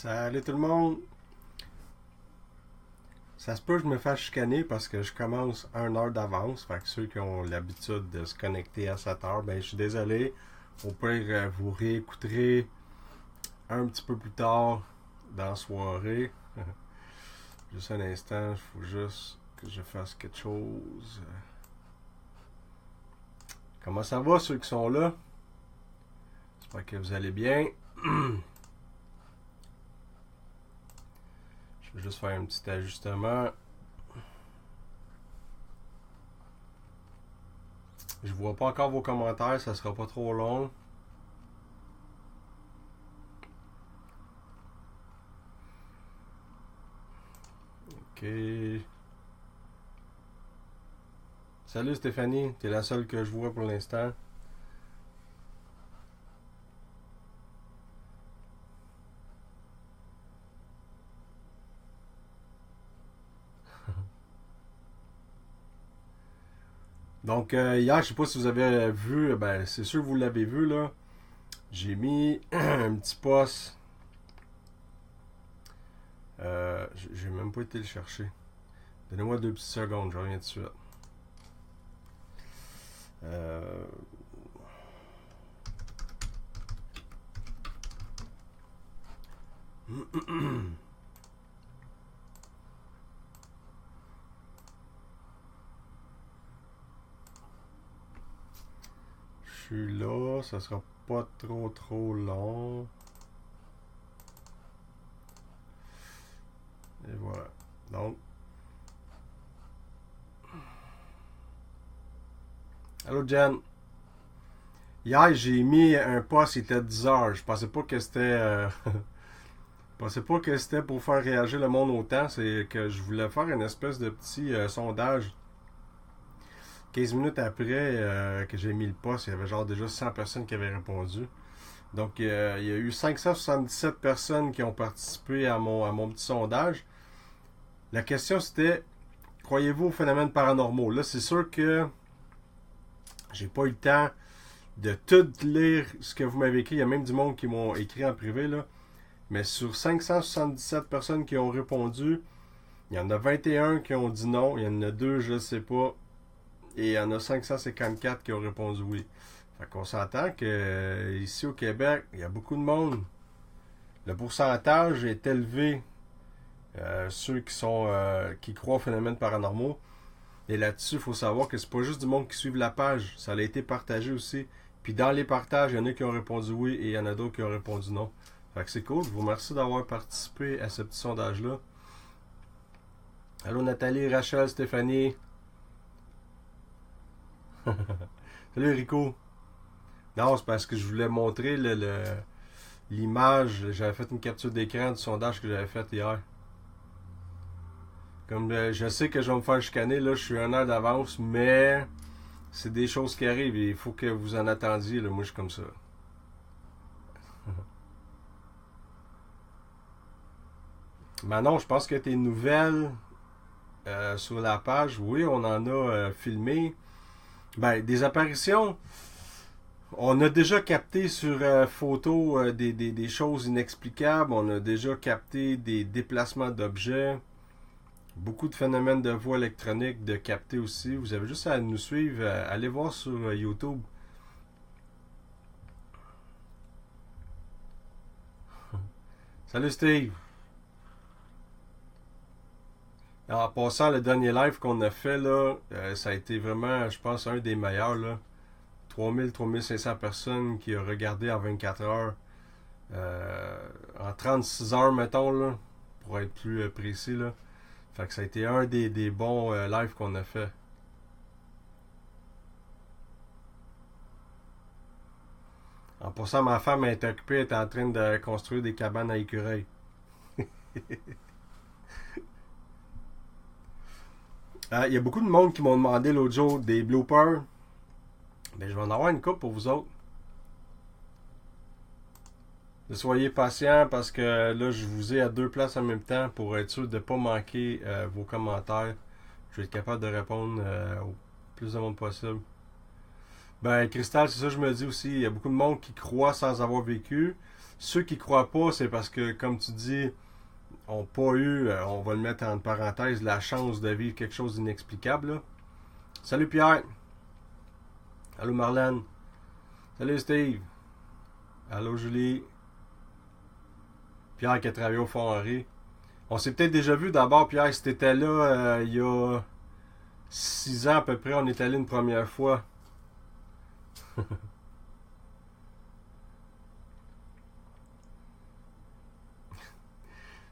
Salut tout le monde! Ça se peut que je me fasse chicaner parce que je commence 1 heure d'avance. Fait que ceux qui ont l'habitude de se connecter à 7 heures, ben je suis désolé. Au pire, vous réécouterez un petit peu plus tard dans la soirée. Juste un instant, il faut juste que je fasse quelque chose. Comment ça va ceux qui sont là? J'espère que vous allez bien. Je vais juste faire un petit ajustement. Je vois pas encore vos commentaires, ça sera pas trop long. Ok. Salut Stéphanie, t'es la seule que je vois pour l'instant. Donc hier, je sais pas si vous avez vu, ben c'est sûr que vous l'avez vu là. J'ai mis un petit post. J'ai même pas été le chercher. Donnez-moi 2 petites secondes, je reviens tout de suite. Euh, Je suis là, ça sera pas trop long. Et voilà. Donc, allô Jen. Hier, j'ai mis un post, il était 10 heures. Je pensais pas que c'était. Je pensais pas que c'était pour faire réagir le monde autant. C'est que je voulais faire une espèce de petit sondage. 15 minutes après que j'ai mis le post, il y avait genre déjà 100 personnes qui avaient répondu. Donc, il y a eu 577 personnes qui ont participé à mon petit sondage. La question c'était, croyez-vous aux phénomènes paranormaux? Là, c'est sûr que j'ai pas eu le temps de tout lire ce que vous m'avez écrit. Il y a même du monde qui m'ont écrit en privé, là. Mais sur 577 personnes qui ont répondu, il y en a 21 qui ont dit non, il y en a 2, je ne sais pas, et il y en a 554 qui ont répondu oui. Fait qu'on s'entend que ici au Québec, il y a beaucoup de monde. Le pourcentage est élevé, ceux qui croient aux phénomènes paranormaux. Et là-dessus, il faut savoir que c'est pas juste du monde qui suit la page, ça a été partagé aussi. Puis dans les partages, il y en a qui ont répondu oui et il y en a d'autres qui ont répondu non. Fait que c'est cool. Je vous remercie d'avoir participé à ce petit sondage-là. Allô Nathalie, Rachel, Stéphanie. Salut Rico. Non, c'est parce que je voulais montrer l'image. J'avais fait une capture d'écran du sondage que j'avais fait hier. Comme je sais que je vais me faire chicaner, là, je suis 1 heure d'avance, mais c'est des choses qui arrivent et il faut que vous en attendiez. Là. Moi, je suis comme ça. Manon, je pense que tes nouvelles sur la page, oui, on en a filmé. Ben, des apparitions, on a déjà capté sur photo des choses inexplicables. On a déjà capté des déplacements d'objets. Beaucoup de phénomènes de voix électronique de capter aussi. Vous avez juste à nous suivre. Allez voir sur YouTube. Salut Steve. En passant, le dernier live qu'on a fait, là, ça a été vraiment, je pense, un des meilleurs. Là. 3500 personnes qui ont regardé en 24 heures. En 36 heures, mettons, là, pour être plus précis. Là. Fait que ça a été un des bons lives qu'on a fait. En passant, ma femme est occupée, elle est en train de construire des cabanes à écureuils. Il y a beaucoup de monde qui m'ont demandé l'autre jour des bloopers. Ben, je vais en avoir une coupe pour vous autres. Soyez patients parce que là, je vous ai à 2 places en même temps pour être sûr de ne pas manquer vos commentaires. Je vais être capable de répondre au plus de monde possible. Ben, Cristal, c'est ça que je me dis aussi. Il y a beaucoup de monde qui croit sans avoir vécu. Ceux qui croient pas, c'est parce que, comme tu dis, ont pas eu, on va le mettre en parenthèse, la chance de vivre quelque chose d'inexplicable. Là. Salut Pierre. Allô Marlène. Salut Steve. Allô Julie. Pierre qui a travaillé au Fort Henri. On s'est peut-être déjà vu d'abord, Pierre, si t'étais là il y a 6 ans à peu près, on est allé une première fois.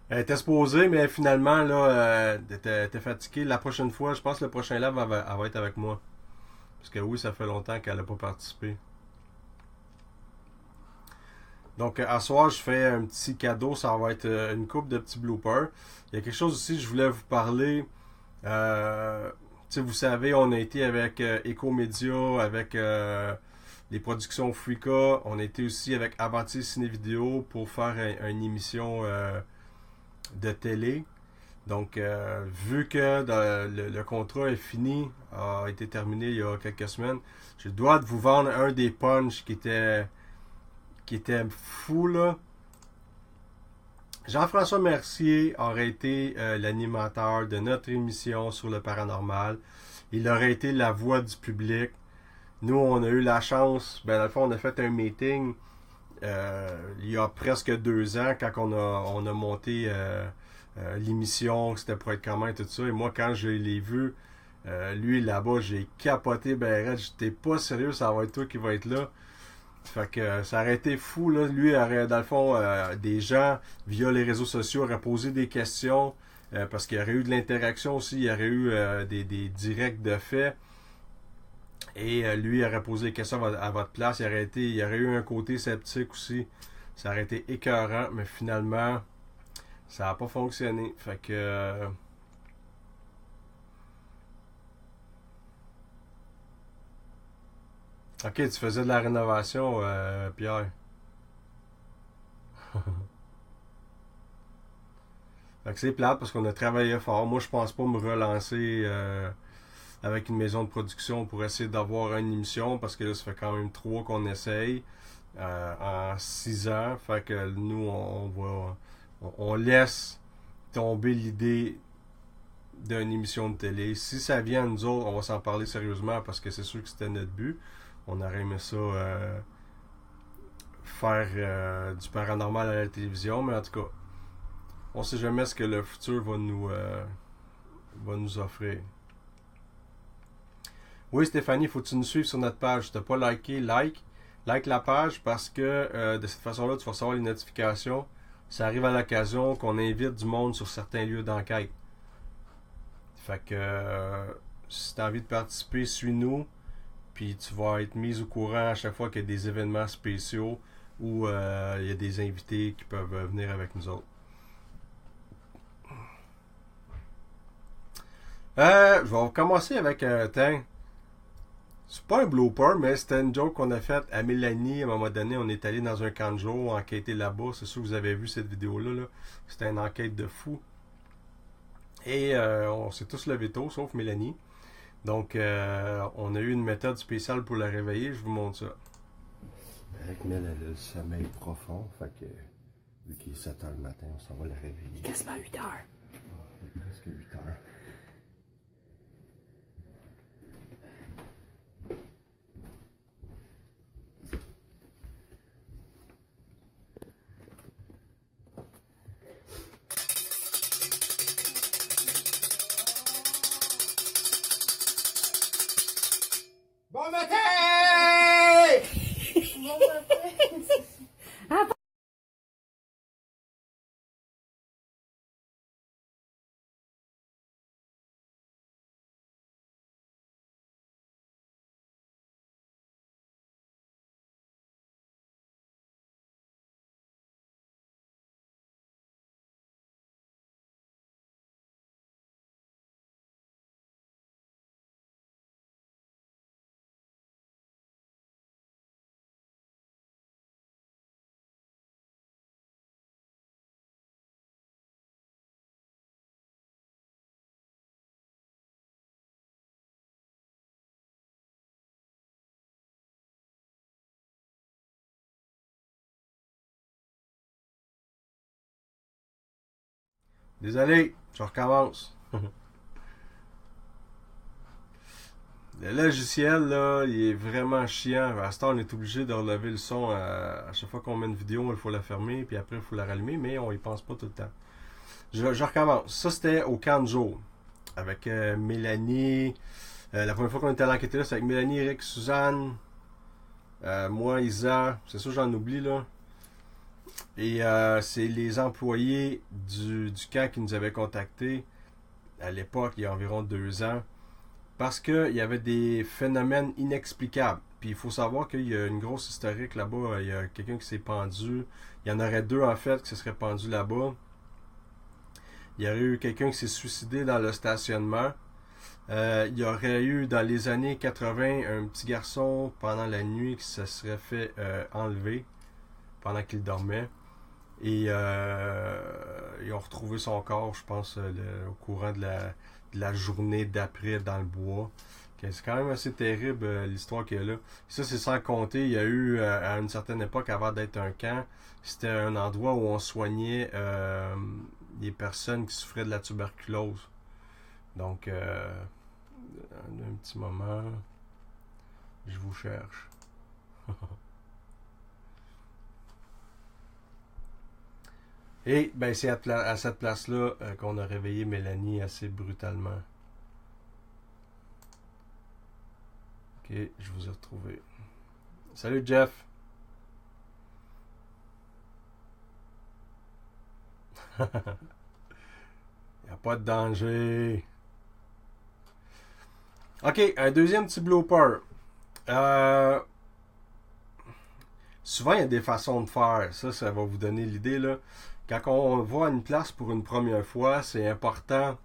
Elle était supposée, mais finalement, là, elle était fatiguée. La prochaine fois, je pense que le prochain live, elle va être avec moi. Parce que oui, ça fait longtemps qu'elle n'a pas participé. Donc, à soir, je fais un petit cadeau. Ça va être une coupe de petits bloopers. Il y a quelque chose aussi, je voulais vous parler. Euh, vous savez, on a été avec Ecomedia, avec les productions Freaka. On a été aussi avec Avanti Ciné Vidéo pour faire une émission de télé. Donc, vu que le contrat est fini, a été terminé il y a quelques semaines, je dois vous vendre un des punchs qui était fou, là. Jean-François Mercier aurait été l'animateur de notre émission sur le paranormal. Il aurait été la voix du public. Nous, on a eu la chance, ben, dans le fond, on a fait un meeting il y a presque 2 ans quand on a monté l'émission, c'était pour être comment et tout ça. Et moi, quand je l'ai vu, lui là-bas, j'ai capoté, ben, j'étais pas sérieux, ça va être toi qui va être là. Fait que ça aurait été fou, là. Lui aurait, dans le fond, des gens, via les réseaux sociaux, auraient posé des questions, parce qu'il y aurait eu de l'interaction aussi, il y aurait eu des directs de faits. Et lui aurait posé des questions à votre place. Il aurait eu un côté sceptique aussi. Ça aurait été écœurant, mais finalement, ça n'a pas fonctionné. Fait que. Ok, tu faisais de la rénovation, Pierre. Fait que c'est plate parce qu'on a travaillé fort. Moi, je pense pas me relancer avec une maison de production pour essayer d'avoir une émission parce que là, ça fait quand même 3 qu'on essaye en 6 ans. Fait que nous, on laisse tomber l'idée d'une émission de télé. Si ça vient à nous autres, on va s'en parler sérieusement parce que c'est sûr que c'était notre but. On aurait aimé ça faire du paranormal à la télévision, mais en tout cas, on sait jamais ce que le futur va nous offrir. Oui, Stéphanie, il faut que tu nous suives sur notre page. Si tu n'as pas liké, like la page parce que de cette façon-là, tu vas recevoir les notifications. Ça arrive à l'occasion qu'on invite du monde sur certains lieux d'enquête. Fait que si tu as envie de participer, suis-nous. Puis tu vas être mis au courant à chaque fois qu'il y a des événements spéciaux où il y a des invités qui peuvent venir avec nous autres. Je vais commencer avec un thème. C'est pas un blooper, mais c'était une joke qu'on a faite à Mélanie. À un moment donné, on est allé dans un camp de jour, enquêter là-bas. C'est sûr que vous avez vu cette vidéo-là. Là. C'était une enquête de fou. Et on s'est tous levés tôt, sauf Mélanie. Donc, on a eu une méthode spéciale pour la réveiller. Je vous montre ça. Avec Mel, elle a le sommeil profond. Fait que, vu qu'il est 7 h le matin, on s'en va la réveiller. Quasiment 8 heures. Il est presque 8 heures. Bon matin! Bon matin! Désolé, je recommence. Le logiciel, là, il est vraiment chiant. À ce temps, on est obligé de relever le son à chaque fois qu'on met une vidéo, il faut la fermer, puis après, il faut la rallumer, mais on y pense pas tout le temps. Je recommence. Ça, c'était au camp de jour. Avec Mélanie. La première fois qu'on était à l'enquête là, c'était avec Mélanie, Eric, Suzanne, moi, Isa. C'est sûr, j'en oublie, là. Et c'est les employés du camp qui nous avaient contactés à l'époque, il y a environ 2 ans, parce qu'il y avait des phénomènes inexplicables. Puis il faut savoir qu'il y a une grosse historique là-bas. Il y a quelqu'un qui s'est pendu. Il y en aurait 2 en fait qui se seraient pendus là-bas. Il y aurait eu quelqu'un qui s'est suicidé dans le stationnement. Il y aurait eu dans les années 80 un petit garçon pendant la nuit qui se serait fait enlever pendant qu'il dormait. Et ils ont retrouvé son corps, je pense, au courant de la journée d'après dans le bois. C'est quand même assez terrible l'histoire qu'il y a là. Ça, c'est sans compter, il y a eu à une certaine époque, avant d'être un camp, c'était un endroit où on soignait les personnes qui souffraient de la tuberculose. Donc, un petit moment, je vous cherche. Et ben, c'est à cette place-là qu'on a réveillé Mélanie assez brutalement. Ok, je vous ai retrouvé. Salut Jeff! Il n'y a pas de danger. Ok, un deuxième petit blooper. Souvent, il y a des façons de faire. Ça va vous donner l'idée, là. Quand on va à une place pour une première fois, c'est important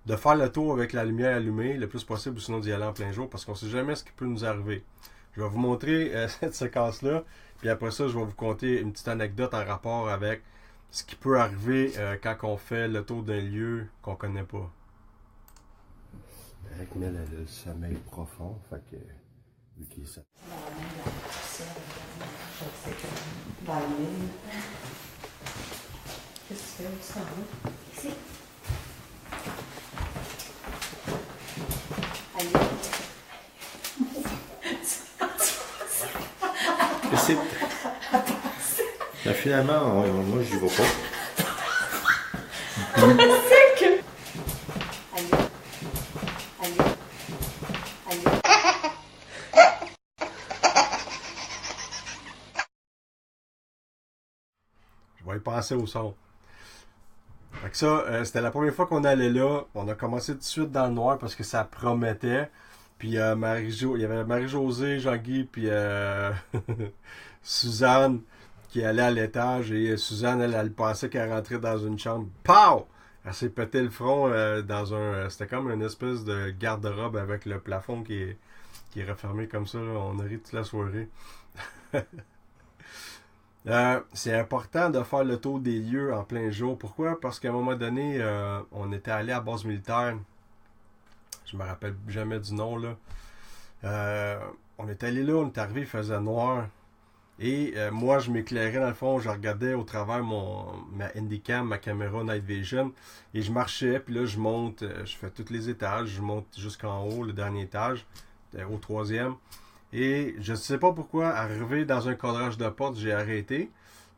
de faire le tour avec la lumière allumée le plus possible, ou sinon d'y aller en plein jour, parce qu'on ne sait jamais ce qui peut nous arriver. Je vais vous montrer cette séquence-là, puis après ça, je vais vous conter une petite anecdote en rapport avec ce qui peut arriver quand on fait le tour d'un lieu qu'on ne connaît pas. Avec Mel, elle a le sommeil profond, fait que, vu qu'il est... Qu'est-ce que c'est ça? Ici. C'est... Ben, finalement, moi, j'y vais pas. C'est que... Je vais y passer au son. Fait que ça, c'était la première fois qu'on allait là. On a commencé tout de suite dans le noir parce que ça promettait. Puis il y avait Marie-Josée, Jean-Guy, puis Suzanne qui allait à l'étage. Et Suzanne, elle pensait qu'elle rentrait dans une chambre. Pow! Elle s'est pété le front dans un... c'était comme une espèce de garde-robe avec le plafond qui est refermé comme ça. Là. On a ri toute la soirée. C'est important de faire le tour des lieux en plein jour. Pourquoi? Parce qu'à un moment donné, on était allé à la base militaire. Je me rappelle jamais du nom, là. On est allé là, on est arrivé, il faisait noir. Et moi, je m'éclairais dans le fond, je regardais au travers ma Handycam, ma caméra Night Vision. Et je marchais, puis là, je monte, je fais tous les étages, je monte jusqu'en haut, le dernier étage, au 3e. Et je ne sais pas pourquoi, arrivé dans un cadrage de porte, j'ai arrêté.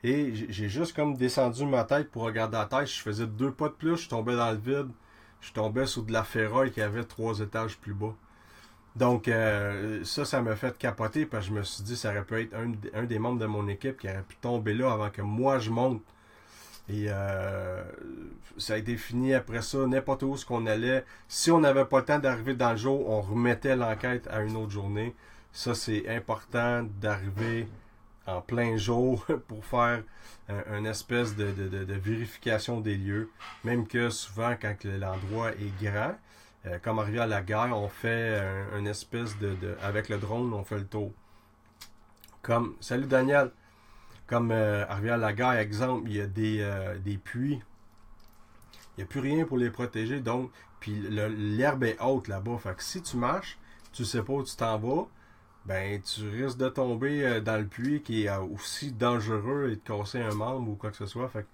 Et j'ai juste comme descendu ma tête pour regarder la tête. Je faisais 2 pas de plus, je tombais dans le vide. Je tombais sur de la ferraille qui avait 3 étages plus bas. Donc, ça m'a fait capoter parce que je me suis dit ça aurait pu être un des membres de mon équipe qui aurait pu tomber là avant que moi je monte. Et ça a été fini après ça, n'importe où ce qu'on allait. Si on n'avait pas le temps d'arriver dans le jour, on remettait l'enquête à une autre journée. Ça, c'est important d'arriver en plein jour pour faire une espèce de vérification des lieux. Même que souvent, quand l'endroit est grand, comme arrivé à la gare, on fait une espèce avec le drone, on fait le tour. Comme, salut Daniel, comme arrivé à la gare, exemple, il y a des puits. Il n'y a plus rien pour les protéger, donc, puis l'herbe est haute là-bas. Fait que si tu marches, tu sais pas où tu t'en vas, ben tu risques de tomber dans le puits qui est aussi dangereux et de casser un membre ou quoi que ce soit. Fait que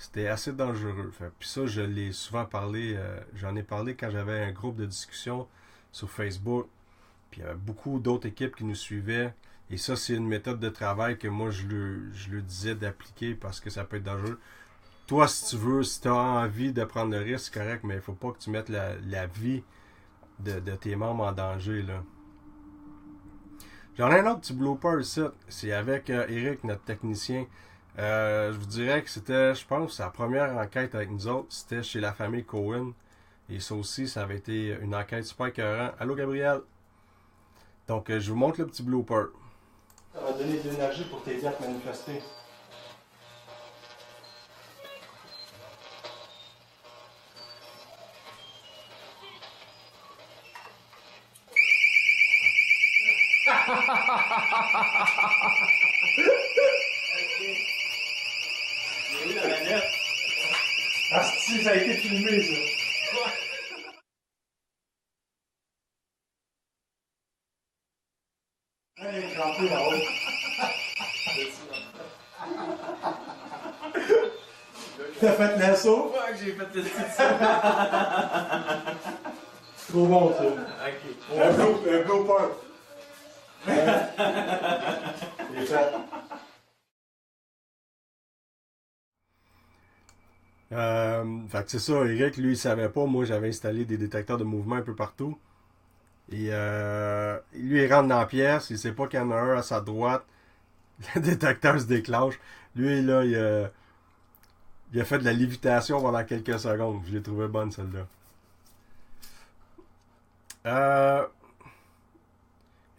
c'était assez dangereux. Puis ça, je l'ai souvent parlé, j'en ai parlé quand j'avais un groupe de discussion sur Facebook. Puis il y avait beaucoup d'autres équipes qui nous suivaient. Et ça, c'est une méthode de travail que moi, je le disais d'appliquer parce que ça peut être dangereux. Toi, si tu veux, si tu as envie de prendre le risque, c'est correct, mais il faut pas que tu mettes la vie de tes membres en danger, là. J'en ai un autre petit blooper ici. C'est avec Eric, notre technicien. Je vous dirais que c'était, je pense, sa première enquête avec nous autres. C'était chez la famille Cohen. Et ça aussi, ça avait été une enquête super écœurante. Allô, Gabriel? Donc, je vous montre le petit blooper. Ça va donner de l'énergie pour t'aider à te manifester. J'ai eu la manette. Ah, si, ça a été filmé, ça. Elle est crampée là-haut. T'as fait l'assaut? Ouais, j'ai fait le Trop bon, ça. Ok. Un blooper. Il est fait. Fait que c'est ça, Eric, lui, il savait pas. Moi, j'avais installé des détecteurs de mouvement un peu partout. Et lui, il rentre dans la pièce, il sait pas qu'il y en a un à sa droite. Le détecteur se déclenche. Lui, là, il a fait de la lévitation pendant quelques secondes. Je l'ai trouvé bonne, celle-là. Un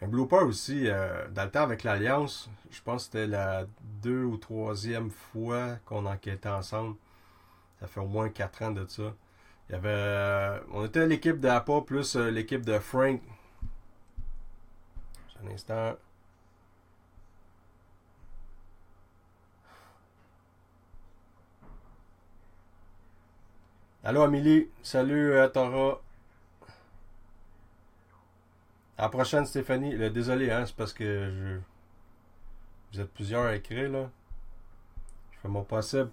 blooper aussi, dans le temps avec l'Alliance, je pense que c'était la 2e ou 3e fois qu'on enquêtait ensemble. Ça fait au moins 4 ans de ça. Il y avait, on était l'équipe d'APA plus l'équipe de Frank. Un instant. Allô Amélie, salut Tara. À la prochaine Stéphanie. Désolé, hein, c'est parce que vous êtes plusieurs à écrire là. Je fais mon possible.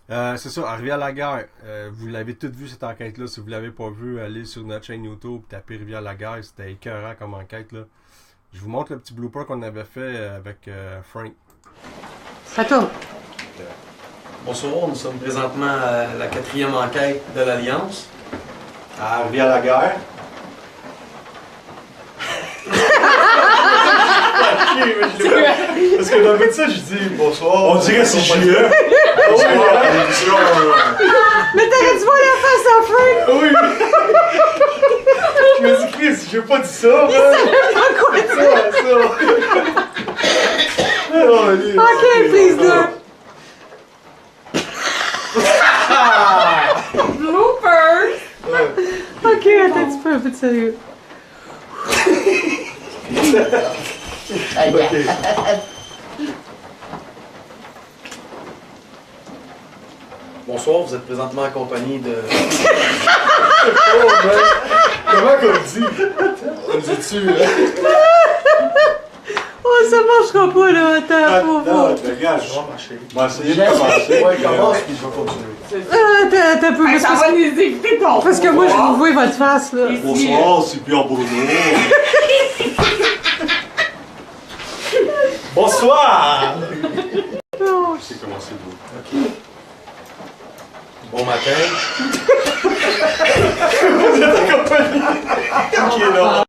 C'est ça, à Rivière-la-Guerre. Vous l'avez toutes vu cette enquête-là. Si vous ne l'avez pas vu, allez sur notre chaîne YouTube, tapez Rivière-la-Guerre. C'était écœurant comme enquête là. Je vous montre le petit blooper qu'on avait fait avec Frank. Ça tourne. Bonsoir, nous sommes présentement à la 4e enquête de l'Alliance. À Rivière-la-Guerre. Parce que dans le ça, je dis bonsoir. On dirait que c'est JE. Mais t'aurais dû voir la face à Frank! Oui. Je me dis, Chris, j'ai pas dit ça. Il savait pas quoi dire! Ok, please do. Bloopers! Ok, attends un petit peu, un peu de sérieux. Bonsoir, vous êtes présentement accompagné de... Comment qu'on dit? On dit-tu, Oh, ça marchera pas là, attends, faut voir. Regarde, je vais marcher. Bon, essayez de commencer. Ouais, commence puis je vais continuer. Attends un peu, Ça va nous éviter ton parce que moi je vous vois votre face là. Bonsoir, c'est Pierre Bruno. Bonsoir! Oh, C'est commencé beau. Bon matin. Ok, non.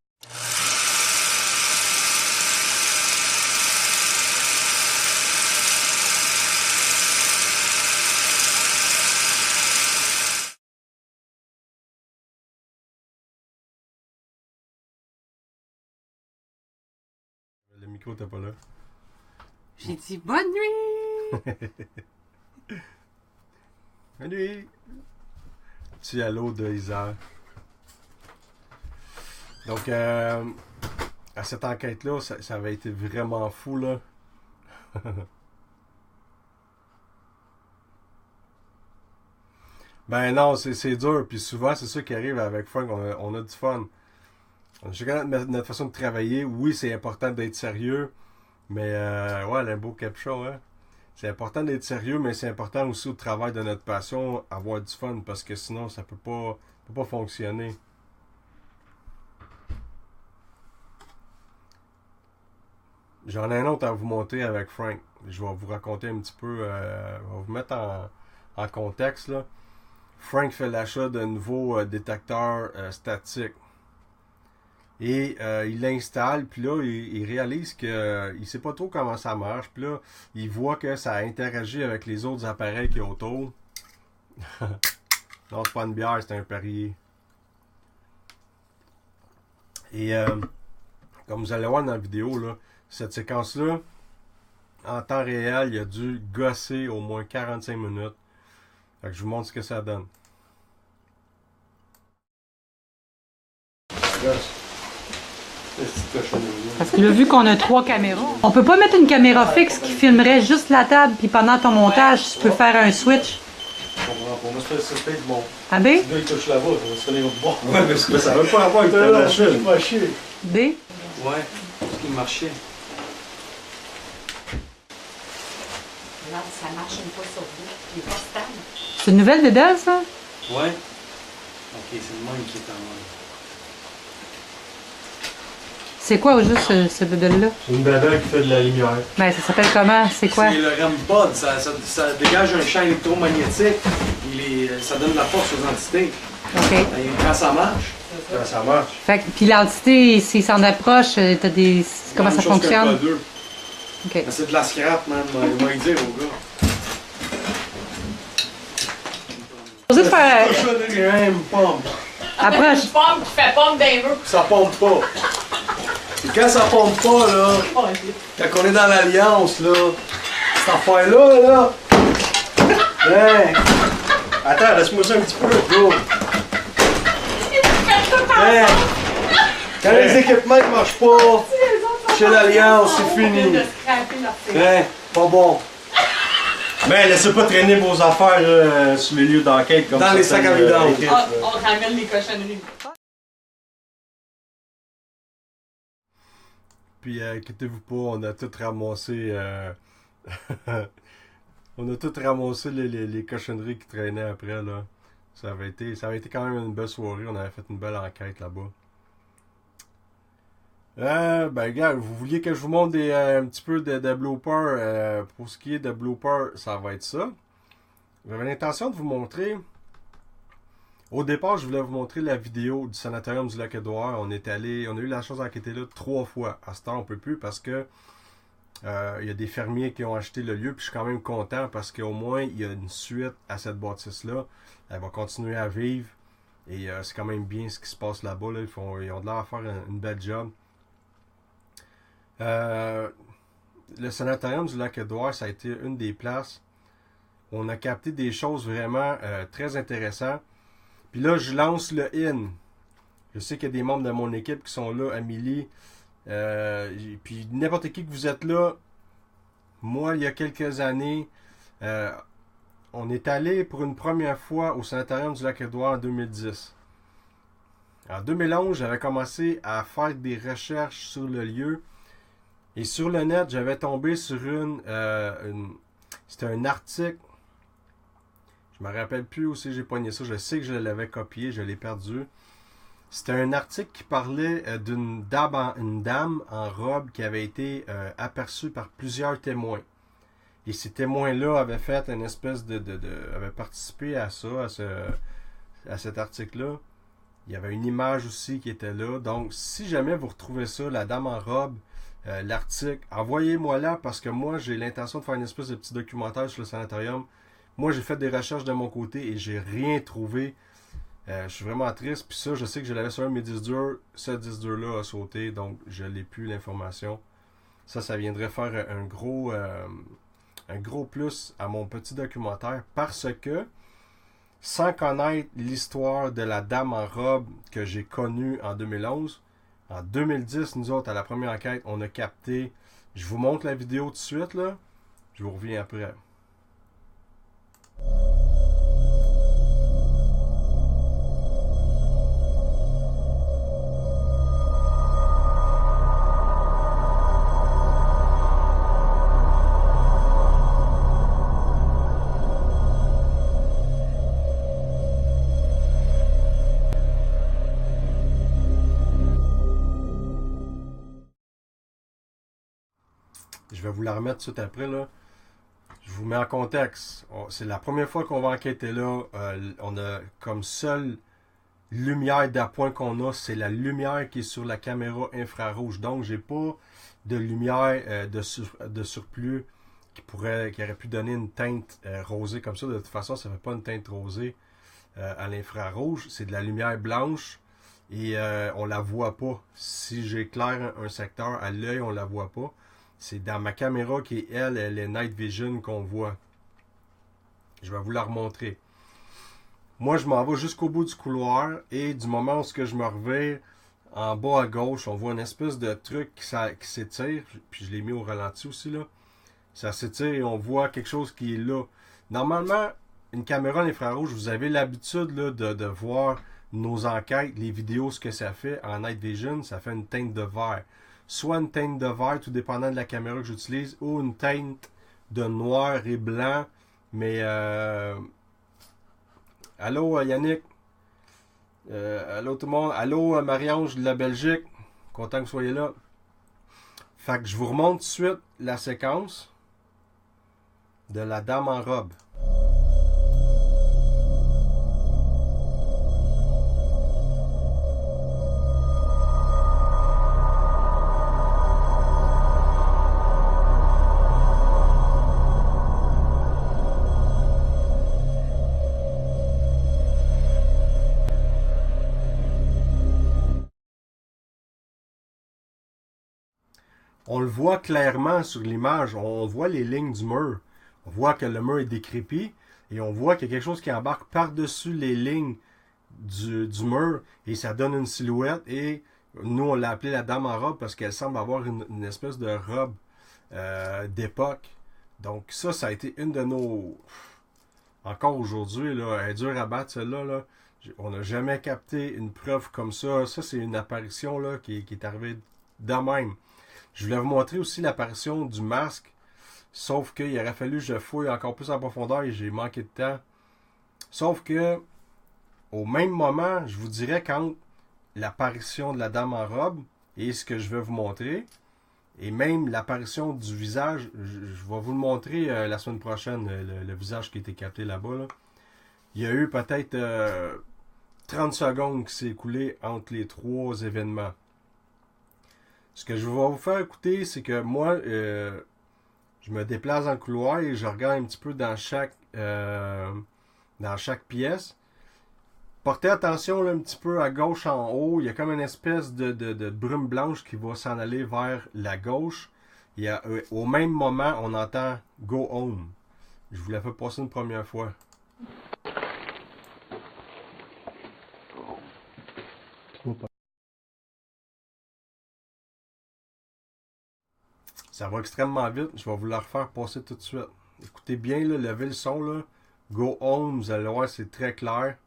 Le micro t'es pas là. j'ai dit bonne nuit! Salut! Petit allô de Isère. Donc, à cette enquête-là, ça avait été vraiment fou, là. Ben non, c'est dur. Puis souvent, c'est ça qui arrive avec Frank. On a du fun. On a chacun notre façon de travailler. Oui, c'est important d'être sérieux. Mais, ouais, elle a un beau caption, hein. c'est important d'être sérieux, mais c'est important aussi au travail de notre passion, avoir du fun, parce que sinon, ça peut pas fonctionner. J'en ai un autre à vous montrer avec Frank. Je vais vous raconter un petit peu, je vais vous mettre en contexte, là. Frank fait l'achat d'un nouveau détecteur statique. Et il l'installe, puis là, il réalise que il sait pas trop comment ça marche. Puis là, il voit que ça interagit avec les autres appareils qu'il y a autour. Non, c'est pas une bière, c'est un Perrier. Et comme vous allez voir dans la vidéo, là, cette séquence-là, en temps réel, il a dû gosser au moins 45 minutes. Fait que je vous montre ce que ça donne. Parce que là, vu qu'on a 3 caméras, on peut pas mettre une caméra fixe qui filmerait juste la table, puis pendant ton montage, tu peux faire un switch. Je comprends. Pour moi, c'est peut-être bon. A B? Le gars, il touche là-bas, ça va se finir au bord. Ouais, mais ça veut pas avoir avec ta machine. B? Ouais, ce qui marchait. Non, ça marche une fois sur deux. Il est pas stable. C'est une nouvelle bédelle, ça? Ouais. Ok, c'est le même qui est en mode. C'est quoi au juste ce bédelle-là? C'est une bédelle qui fait de la lumière. Ben, ça s'appelle comment? C'est quoi? C'est le REM pod, ça dégage un champ électromagnétique. Ça donne de la force aux entités. OK. Et quand ça marche, Quand ça marche. Fait que, puis l'entité, s'il s'en approche, t'as des... Comment même ça chose qu'un fonctionne? podeux. OK. Mais c'est de la scrap, man. Il m'a dit au gars. Posez de faire... Cochonnerie, hein, me pompe. Approche. Une pomme qui fait pomme d'un mur. Ça pompe pas. Et quand ça pompe pas, là, quand on est dans l'alliance, là, cette affaire-là, là. Hein. Attends, laisse-moi ça un petit peu. Bro. Hein. Quand les équipements ne marchent pas, chez l'alliance, c'est fini. Hein. Pas bon. Mais laissez pas traîner vos affaires sur les lieux d'enquête comme Dans ça. les sacs à vidange. On ramène les cochonneries. Puis inquiétez-vous pas, on a tout ramassé. On a tout ramassé les cochonneries qui traînaient après là. Ça avait été quand même une belle soirée. On avait fait une belle enquête là-bas. Ben gars, vous vouliez que je vous montre un petit peu de bloopers. Pour ce qui est de bloopers, ça va être ça. J'avais l'intention de vous montrer. Au départ, je voulais vous montrer la vidéo du sanatorium du Lac-Édouard. On a eu la chance d'enquêter là 3 fois. À ce temps, on peut plus parce que il y a des fermiers qui ont acheté le lieu. Puis je suis quand même content parce qu'au moins il y a une suite à cette bâtisse-là. Elle va continuer à vivre. Et c'est quand même bien ce qui se passe là-bas. Là. Ils ont de l'air à faire une belle job. Le sanatorium du Lac-Édouard, ça a été une des places où on a capté des choses vraiment très intéressantes. Puis là, je lance le in. Je sais qu'il y a des membres de mon équipe qui sont là, Amélie. Puis n'importe qui que vous êtes là. Moi, il y a quelques années, on est allé pour une première fois au sanatorium du Lac-Édouard en 2010. En 2011, j'avais commencé à faire des recherches sur le lieu. Et sur le net, j'avais tombé sur c'était un article. Je me rappelle plus où j'ai pogné ça. Je sais que je l'avais copié, je l'ai perdu. C'était un article qui parlait d'une dame en robe qui avait été aperçue par plusieurs témoins. Et ces témoins-là avaient fait une espèce avaient participé à ça, à cet article-là. Il y avait une image aussi qui était là. Donc, si jamais vous retrouvez ça, la dame en robe, l'article, envoyez-moi là parce que moi, j'ai l'intention de faire une espèce de petit documentaire sur le sanatorium. Moi, j'ai fait des recherches de mon côté et j'ai rien trouvé. Je suis vraiment triste. Puis ça, je sais que je l'avais sur un de mes disques durs. Ce disque dur-là a sauté, donc je n'ai plus l'information. Ça viendrait faire un gros plus à mon petit documentaire parce que, sans connaître l'histoire de la dame en robe que j'ai connue en 2011, en 2010, nous autres, à la première enquête, on a capté. Je vous montre la vidéo tout de suite, là. Je vous reviens après. Je vais vous la remettre tout de suite après, là. Je vous mets en contexte. C'est la première fois qu'on va enquêter là. On a comme seule lumière d'appoint qu'on a, c'est la lumière qui est sur la caméra infrarouge. Donc, j'ai pas de lumière de surplus qui aurait pu donner une teinte rosée comme ça. De toute façon, ça ne fait pas une teinte rosée à l'infrarouge. C'est de la lumière blanche et on la voit pas. Si j'éclaire un secteur à l'œil, on la voit pas. C'est dans ma caméra qui est, elle est Night Vision qu'on voit. Je vais vous la remontrer. Moi, je m'en vais jusqu'au bout du couloir et du moment où je me revire, en bas à gauche, on voit une espèce de truc qui s'étire. Puis je l'ai mis au ralenti aussi, là. Ça s'étire et on voit quelque chose qui est là. Normalement, une caméra à l'infrarouge, vous avez l'habitude là, de voir nos enquêtes, les vidéos, ce que ça fait en Night Vision, ça fait une teinte de vert. Soit une teinte de vert, tout dépendant de la caméra que j'utilise, ou une teinte de noir et blanc. Mais, allô Yannick, allô tout le monde, allô Marie-Ange de la Belgique, content que vous soyez là. Fait que je vous remonte tout de suite la séquence de la dame en robe. On le voit clairement sur l'image, on voit les lignes du mur. On voit que le mur est décrépit et on voit qu'il y a quelque chose qui embarque par-dessus les lignes du mur et ça donne une silhouette et nous on l'a appelée la dame en robe parce qu'elle semble avoir une espèce de robe d'époque. Donc ça a été une de nos... Encore aujourd'hui, là, elle est dure à battre celle-là. Là. On n'a jamais capté une preuve comme ça. Ça c'est une apparition là, qui est arrivée de même. Je voulais vous montrer aussi l'apparition du masque, sauf qu'il aurait fallu que je fouille encore plus en profondeur et j'ai manqué de temps. Sauf que, au même moment, je vous dirais quand l'apparition de la dame en robe et ce que je vais vous montrer, et même l'apparition du visage, je vais vous le montrer la semaine prochaine, le visage qui a été capté là-bas. Là. Il y a eu peut-être 30 secondes qui s'est écoulé entre les trois événements. Ce que je vais vous faire écouter, c'est que moi, je me déplace dans le couloir et je regarde un petit peu dans chaque pièce. Portez attention là, un petit peu à gauche en haut. Il y a comme une espèce de brume blanche qui va s'en aller vers la gauche. Il y a, au même moment, on entend « Go home ». Je vous l'ai fait passer une première fois. Ça va extrêmement vite. Je vais vous la refaire passer tout de suite. Écoutez bien, là, levez le son. Là. Go home, vous allez voir, c'est très clair.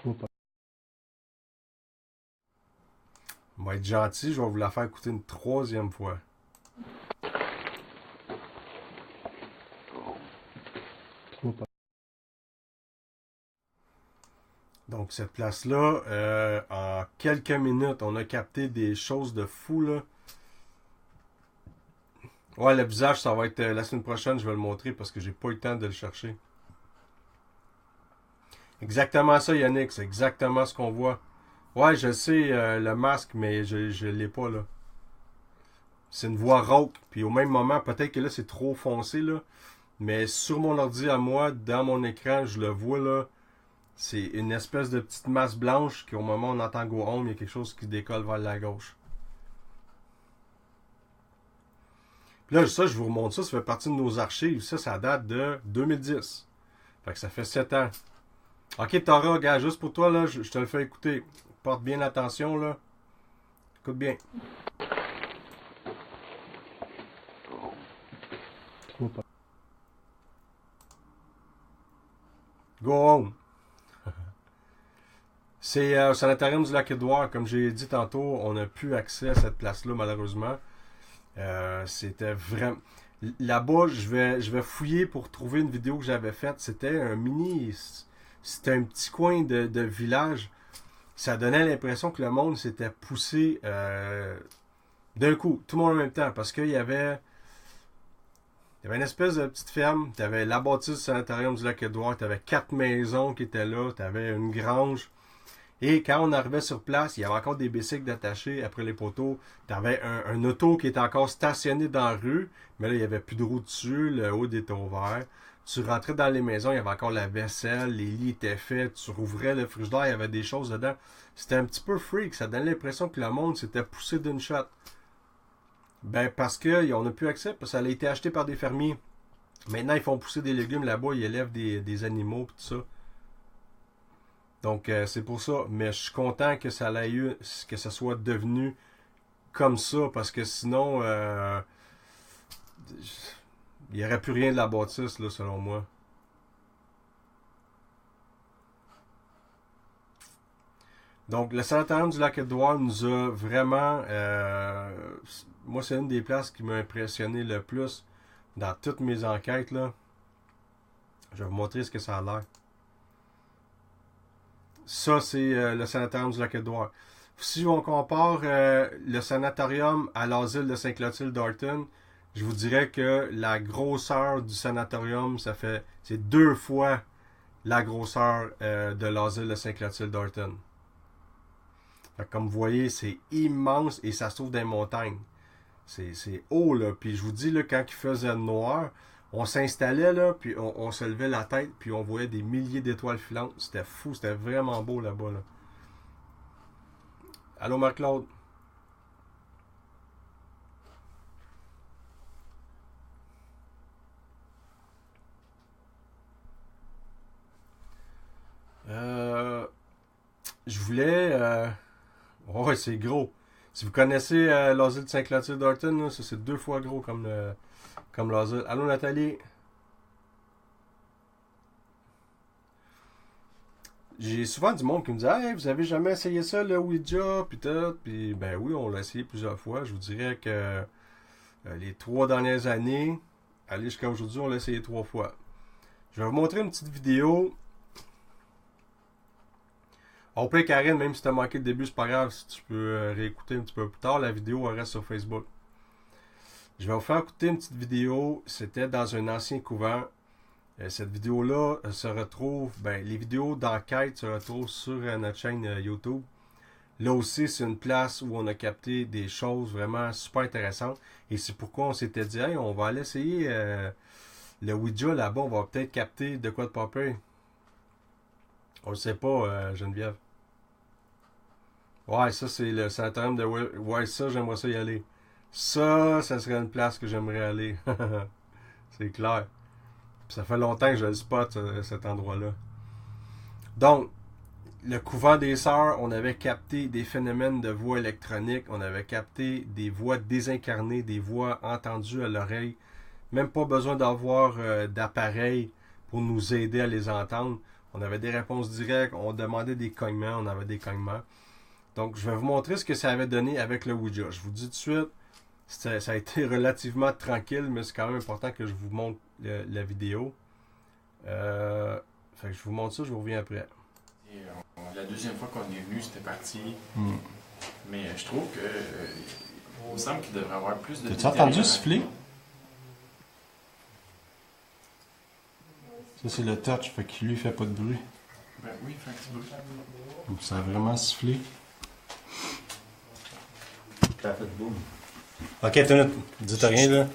On va être gentil, je vais vous la faire écouter une troisième fois. Donc cette place-là, en quelques minutes, on a capté des choses de fou là. Ouais, le visage, ça va être la semaine prochaine, je vais le montrer parce que j'ai pas eu le temps de le chercher. Exactement ça, Yannick, c'est exactement ce qu'on voit. Ouais, je sais le masque, mais je l'ai pas là. C'est une voix rauque, puis au même moment, peut-être que là c'est trop foncé là, mais sur mon ordi à moi, dans mon écran, je le vois là. C'est une espèce de petite masse blanche qui, au moment où on entend Go Home, il y a quelque chose qui décolle vers la gauche. Puis là, ça, je vous remonte ça, ça fait partie de nos archives. Ça date de 2010. Fait que ça fait 7 ans. Ok, Tara, gars, juste pour toi, là, je te le fais écouter. Porte bien attention, là. Écoute bien. Go Home. C'est au sanatorium du Lac-Édouard. Comme j'ai dit tantôt, on n'a plus accès à cette place-là, malheureusement. C'était vraiment... Là-bas, je vais fouiller pour trouver une vidéo que j'avais faite. C'était un mini... C'était un petit coin de village. ça donnait l'impression que le monde s'était poussé d'un coup, tout le monde en même temps, parce qu'il y avait une espèce de petite ferme, tu avais la bâtisse du sanatorium du Lac-Édouard, tu avais 4 maisons qui étaient là, tu avais une grange. Et quand on arrivait sur place, il y avait encore des bicycles d'attachés après les poteaux. Tu avais un auto qui était encore stationné dans la rue, mais là, il n'y avait plus de roue dessus, le haut était ouvert. Tu rentrais dans les maisons, il y avait encore la vaisselle, les lits étaient faits, tu rouvrais le frigidaire, il y avait des choses dedans. C'était un petit peu freak, ça donnait l'impression que le monde s'était poussé d'une shot. Ben, parce qu'on n'a plus accès, parce que ça a été acheté par des fermiers. Maintenant, ils font pousser des légumes là-bas, ils élèvent des animaux, et tout ça. Donc, c'est pour ça. Mais je suis content que ça soit devenu comme ça, parce que sinon, il n'y aurait plus rien de la bâtisse, là, selon moi. Donc, le sanatorium du Lac-Édouard nous a vraiment... moi, c'est une des places qui m'a impressionné le plus dans toutes mes enquêtes, là. Je vais vous montrer ce que ça a l'air. Ça, c'est le sanatorium du Lac-Édouard. Si on compare le sanatorium à l'asile de Sainte-Clotilde-Dorton, je vous dirais que la grosseur du sanatorium, c'est 2 fois la grosseur de l'asile de Sainte-Clotilde-Dorton. Comme vous voyez, c'est immense et ça se trouve dans les montagnes. C'est haut, là. Puis je vous dis, là, quand il faisait noir, on s'installait, là, puis on se levait la tête, puis on voyait des milliers d'étoiles filantes. C'était fou, c'était vraiment beau là-bas, là. Allô, Marc-Claude? Je voulais... Ouais, c'est gros. Si vous connaissez l'asile de Sainte-Clotilde-Dorton, ça c'est 2 fois gros comme l'asile. Allô, Nathalie? J'ai souvent du monde qui me dit « Hey, vous avez jamais essayé ça, le Ouija? » Puis tout. Puis ben oui, on l'a essayé plusieurs fois. Je vous dirais que les 3 dernières années, aller jusqu'à aujourd'hui, on l'a essayé 3 fois. Je vais vous montrer une petite vidéo. On peut, Karine, même si tu as manqué le début, c'est pas grave. Si tu peux réécouter un petit peu plus tard, la vidéo elle reste sur Facebook. Je vais vous faire écouter une petite vidéo. C'était dans un ancien couvent. Cette vidéo-là se retrouve, les vidéos d'enquête se retrouvent sur notre chaîne YouTube. Là aussi, c'est une place où on a capté des choses vraiment super intéressantes. Et c'est pourquoi on s'était dit, hey, on va aller essayer le Ouija là-bas. On va peut-être capter de quoi de pas peur. On le sait pas, Geneviève. Ouais, ça c'est le sanatorium de... Ouais, ça, j'aimerais ça y aller. Ça serait une place que j'aimerais aller. C'est clair. Puis ça fait longtemps que je le spot, cet endroit-là. Donc, le couvent des Sœurs, on avait capté des phénomènes de voix électroniques. On avait capté des voix désincarnées, des voix entendues à l'oreille. Même pas besoin d'avoir d'appareil pour nous aider à les entendre. On avait des réponses directes, on demandait des cognements, on avait des cognements. Donc, je vais vous montrer ce que ça avait donné avec le Ouija. Je vous dis tout de suite, ça a été relativement tranquille, mais c'est quand même important que je vous montre la vidéo. Fait que je vous montre ça, je vous reviens après. Et, la deuxième fois qu'on est venu, c'était parti. Mais je trouve que il me semble qu'il devrait y avoir plus de... T'as-tu entendu siffler? Ça, c'est le touch, fait qu'il lui fait pas de bruit. Ben oui, il fait un petit bruit. Donc, ça a vraiment sifflé. Ça a fait boum. Ok, attends une minute. Dites rien, là.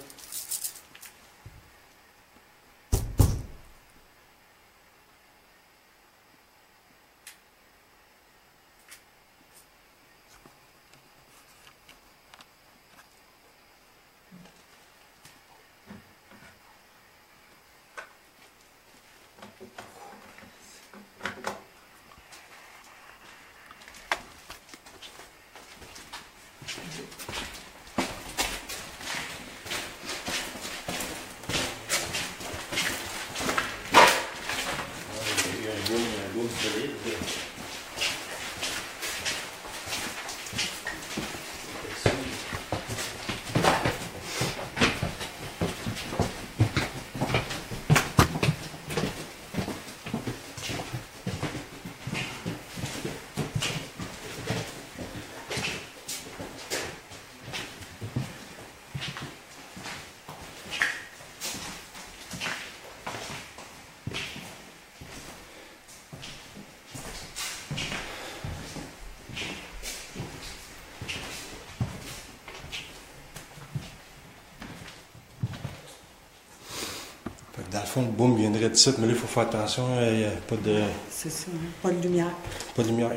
fond, le boom viendrait de site, mais là, il faut faire attention, il n'y a pas de, C'est ça, hein? Pas de lumière. pas de lumière.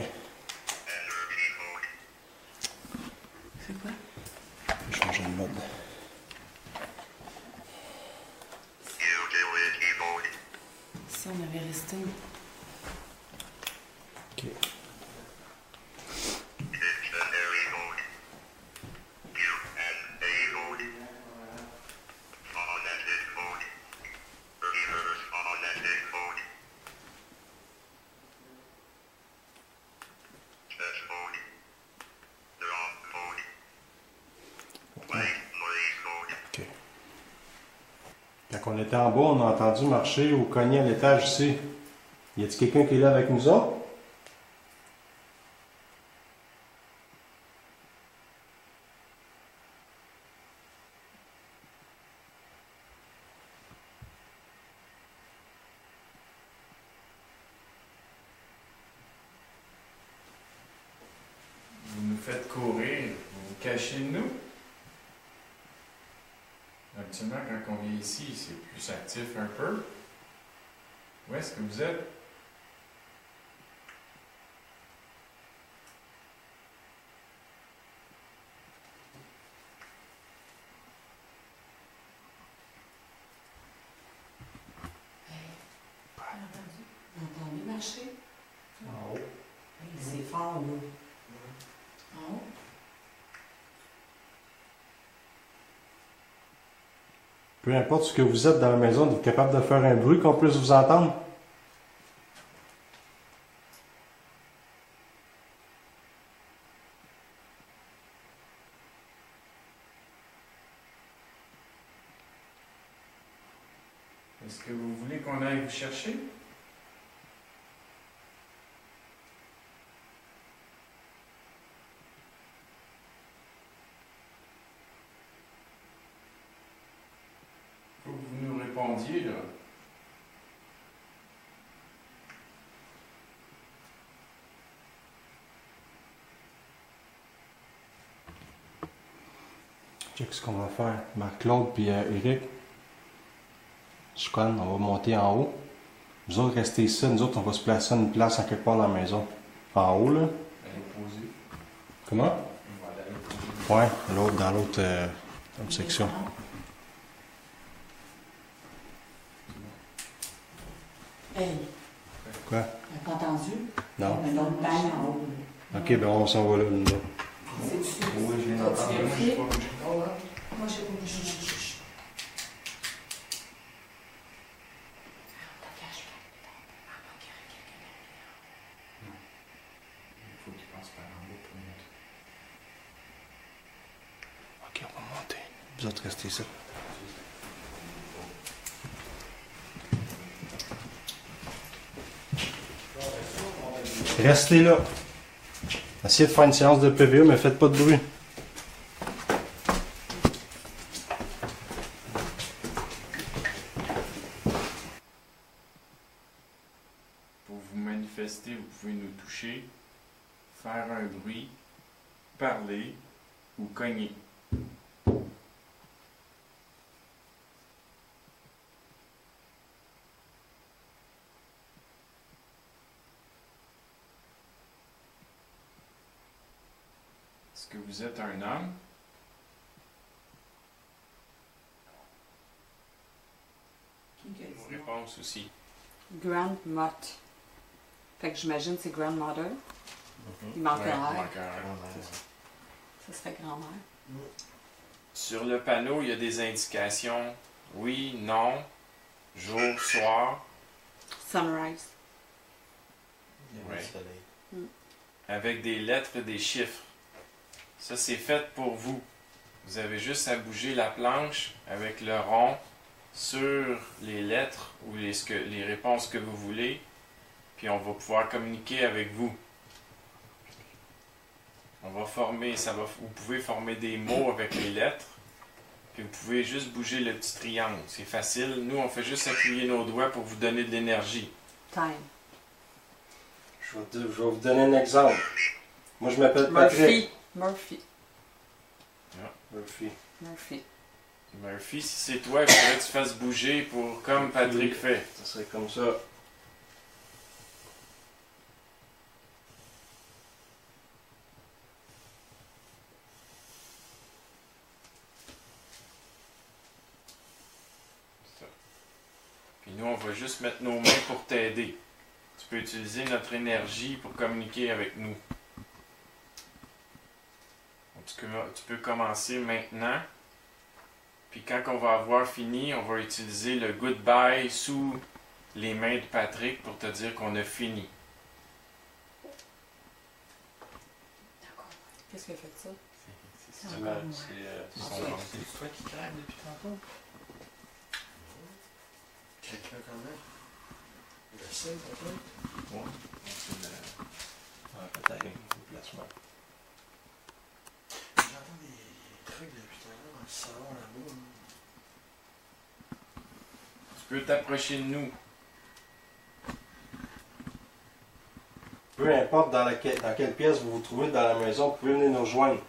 C'est quoi? Je vais changer de mode. Si on avait resté. OK. OK. Quand on était en bas, on a entendu marcher ou cogner à l'étage ici. Y a-t-il quelqu'un qui est là avec nous autres? Vous nous faites courir, vous vous cachez de nous. Habituellement, quand on vient ici, c'est plus actif un peu. Où est-ce que vous êtes? Vous entendez marcher? En haut. Hey, c'est fort, là. En haut? Peu importe ce que vous êtes dans la maison, vous êtes capable de faire un bruit qu'on puisse vous entendre? Est-ce que vous voulez qu'on aille vous chercher? Faut que vous nous répondiez, là. Check ce qu'on va faire. Marc-Claude puis Eric. Je conne, on va monter en haut. Vous autres, restez ici. Nous autres, on va se placer à une place en quelque part dans la maison. En haut, là. Allez poser. Comment? On va aller poser. Ouais, l'autre, dans l'autre section. Hey, Quoi? t'as pas entendu? Non? Un autre bain en haut. Ok, ben on s'en va là, nous autres. C'est-tu? Oui, je viens d'entendre. As-tu Moi, je suis vérifié? pas bougé. Moi, j'ai pas bougé. Chut. Il faut qu'il passe par en bas pour monter. Ok, on va monter. Vous autres, restez ici. Restez là. Essayez de faire une séance de PVE, mais faites pas de bruit. Pour vous manifester, vous pouvez nous toucher, faire un bruit, parler ou cogner. Est-ce que vous êtes un homme? Qui a dit ça? Réponse aussi. Grandmot. Fait que j'imagine que c'est grandmother. Il manque Ouais, un R. manque un R. Ça serait grand-mère. Sur le panneau, il y a des indications oui, non, jour, soir, Sunrise. Ouais. avec des lettres et des chiffres. Ça, c'est fait pour vous. Vous avez juste à bouger la planche avec le rond sur les lettres ou les réponses que vous voulez, puis on va pouvoir communiquer avec vous. On va former, vous pouvez former des mots avec les lettres, puis vous pouvez juste bouger le petit triangle. C'est facile. Nous, on fait juste appuyer nos doigts pour vous donner de l'énergie. Time. Je vais vous donner un exemple. Moi, je m'appelle Patrick. Murphy. Murphy. Murphy. Murphy, si c'est toi, il faudrait que tu fasses bouger pour comme Patrick fait. Ça serait comme ça. Ça. Puis nous, on va juste mettre nos mains pour t'aider. Tu peux utiliser notre énergie pour communiquer avec nous. Donc, tu peux commencer maintenant. Puis quand on va avoir fini, on va utiliser le goodbye sous les mains de Patrick pour te dire qu'on a fini. D'accord. Qu'est-ce qui a fait ça? C'est encore moi. C'est toi qui craques depuis tantôt? Quelqu'un quand même? Le sait peut-être? Ouais. Peut-être un placement. J'entends des trucs depuis tout à l'heure dans le salon là-bas. Tu peux t'approcher de nous. Peu importe dans quelle pièce vous vous trouvez dans la maison, vous pouvez venir nous rejoindre.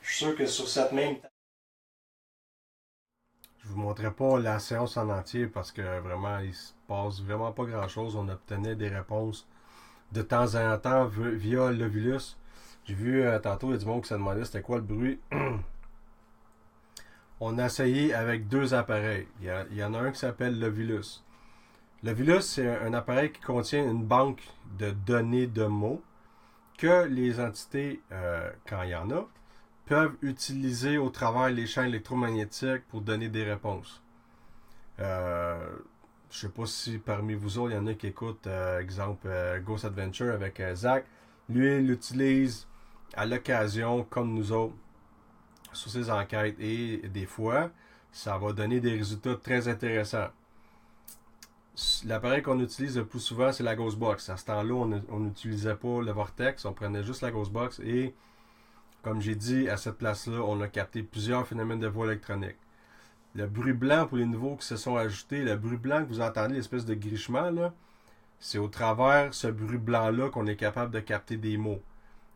Je suis sûr que sur cette même table. Je vous montrerai pas la séance en entier parce que vraiment, il se passe vraiment pas grand-chose. On obtenait des réponses de temps en temps via l'Ovulus. J'ai vu tantôt, il y a du monde qui se demandait c'était quoi le bruit. On a essayé avec deux appareils. Il y en a un qui s'appelle l'Ovulus. L'Ovulus, c'est un appareil qui contient une banque de données de mots que les entités, quand il y en a, peuvent utiliser au travers les champs électromagnétiques pour donner des réponses. Je sais pas si parmi vous autres, il y en a qui écoutent, exemple, Ghost Adventure avec Zach. Lui, il l'utilise à l'occasion, comme nous autres, sur ses enquêtes. Et des fois, ça va donner des résultats très intéressants. L'appareil qu'on utilise le plus souvent, c'est la Ghostbox. À ce temps-là, on n'utilisait pas le Vortex, on prenait juste la Ghostbox et comme j'ai dit, à cette place-là, on a capté plusieurs phénomènes de voix électronique. Le bruit blanc, pour les nouveaux qui se sont ajoutés, le bruit blanc que vous entendez, l'espèce de grichement, là, c'est au travers ce bruit blanc-là qu'on est capable de capter des mots.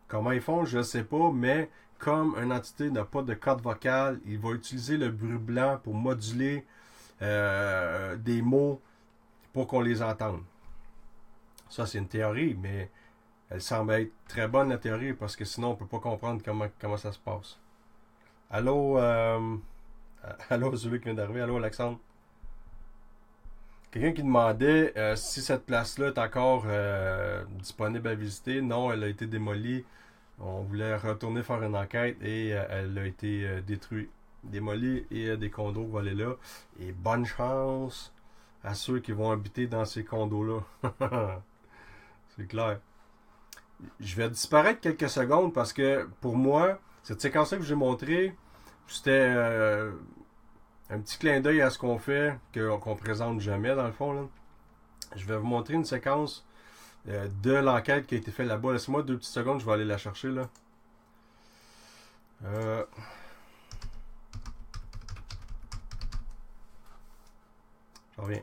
Comment ils font, je ne sais pas, mais comme une entité n'a pas de corde vocale, il va utiliser le bruit blanc pour moduler des mots pour qu'on les entende. Ça, c'est une théorie, mais elle semble être très bonne, la théorie, parce que sinon, on ne peut pas comprendre comment ça se passe. Allô, allô, celui qui vient d'arriver. Allô, Alexandre. Quelqu'un qui demandait si cette place-là est encore disponible à visiter. Non, elle a été démolie. On voulait retourner faire une enquête et elle a été détruite. Démolie et des condos volés là. Et bonne chance à ceux qui vont habiter dans ces condos-là. C'est clair. Je vais disparaître quelques secondes parce que pour moi, cette séquence-là que j'ai montrée, c'était un petit clin d'œil à ce qu'on fait, qu'on présente jamais dans le fond. Là. Je vais vous montrer une séquence de l'enquête qui a été faite là-bas. Laissez-moi 2 petites secondes, je vais aller la chercher là. Je reviens.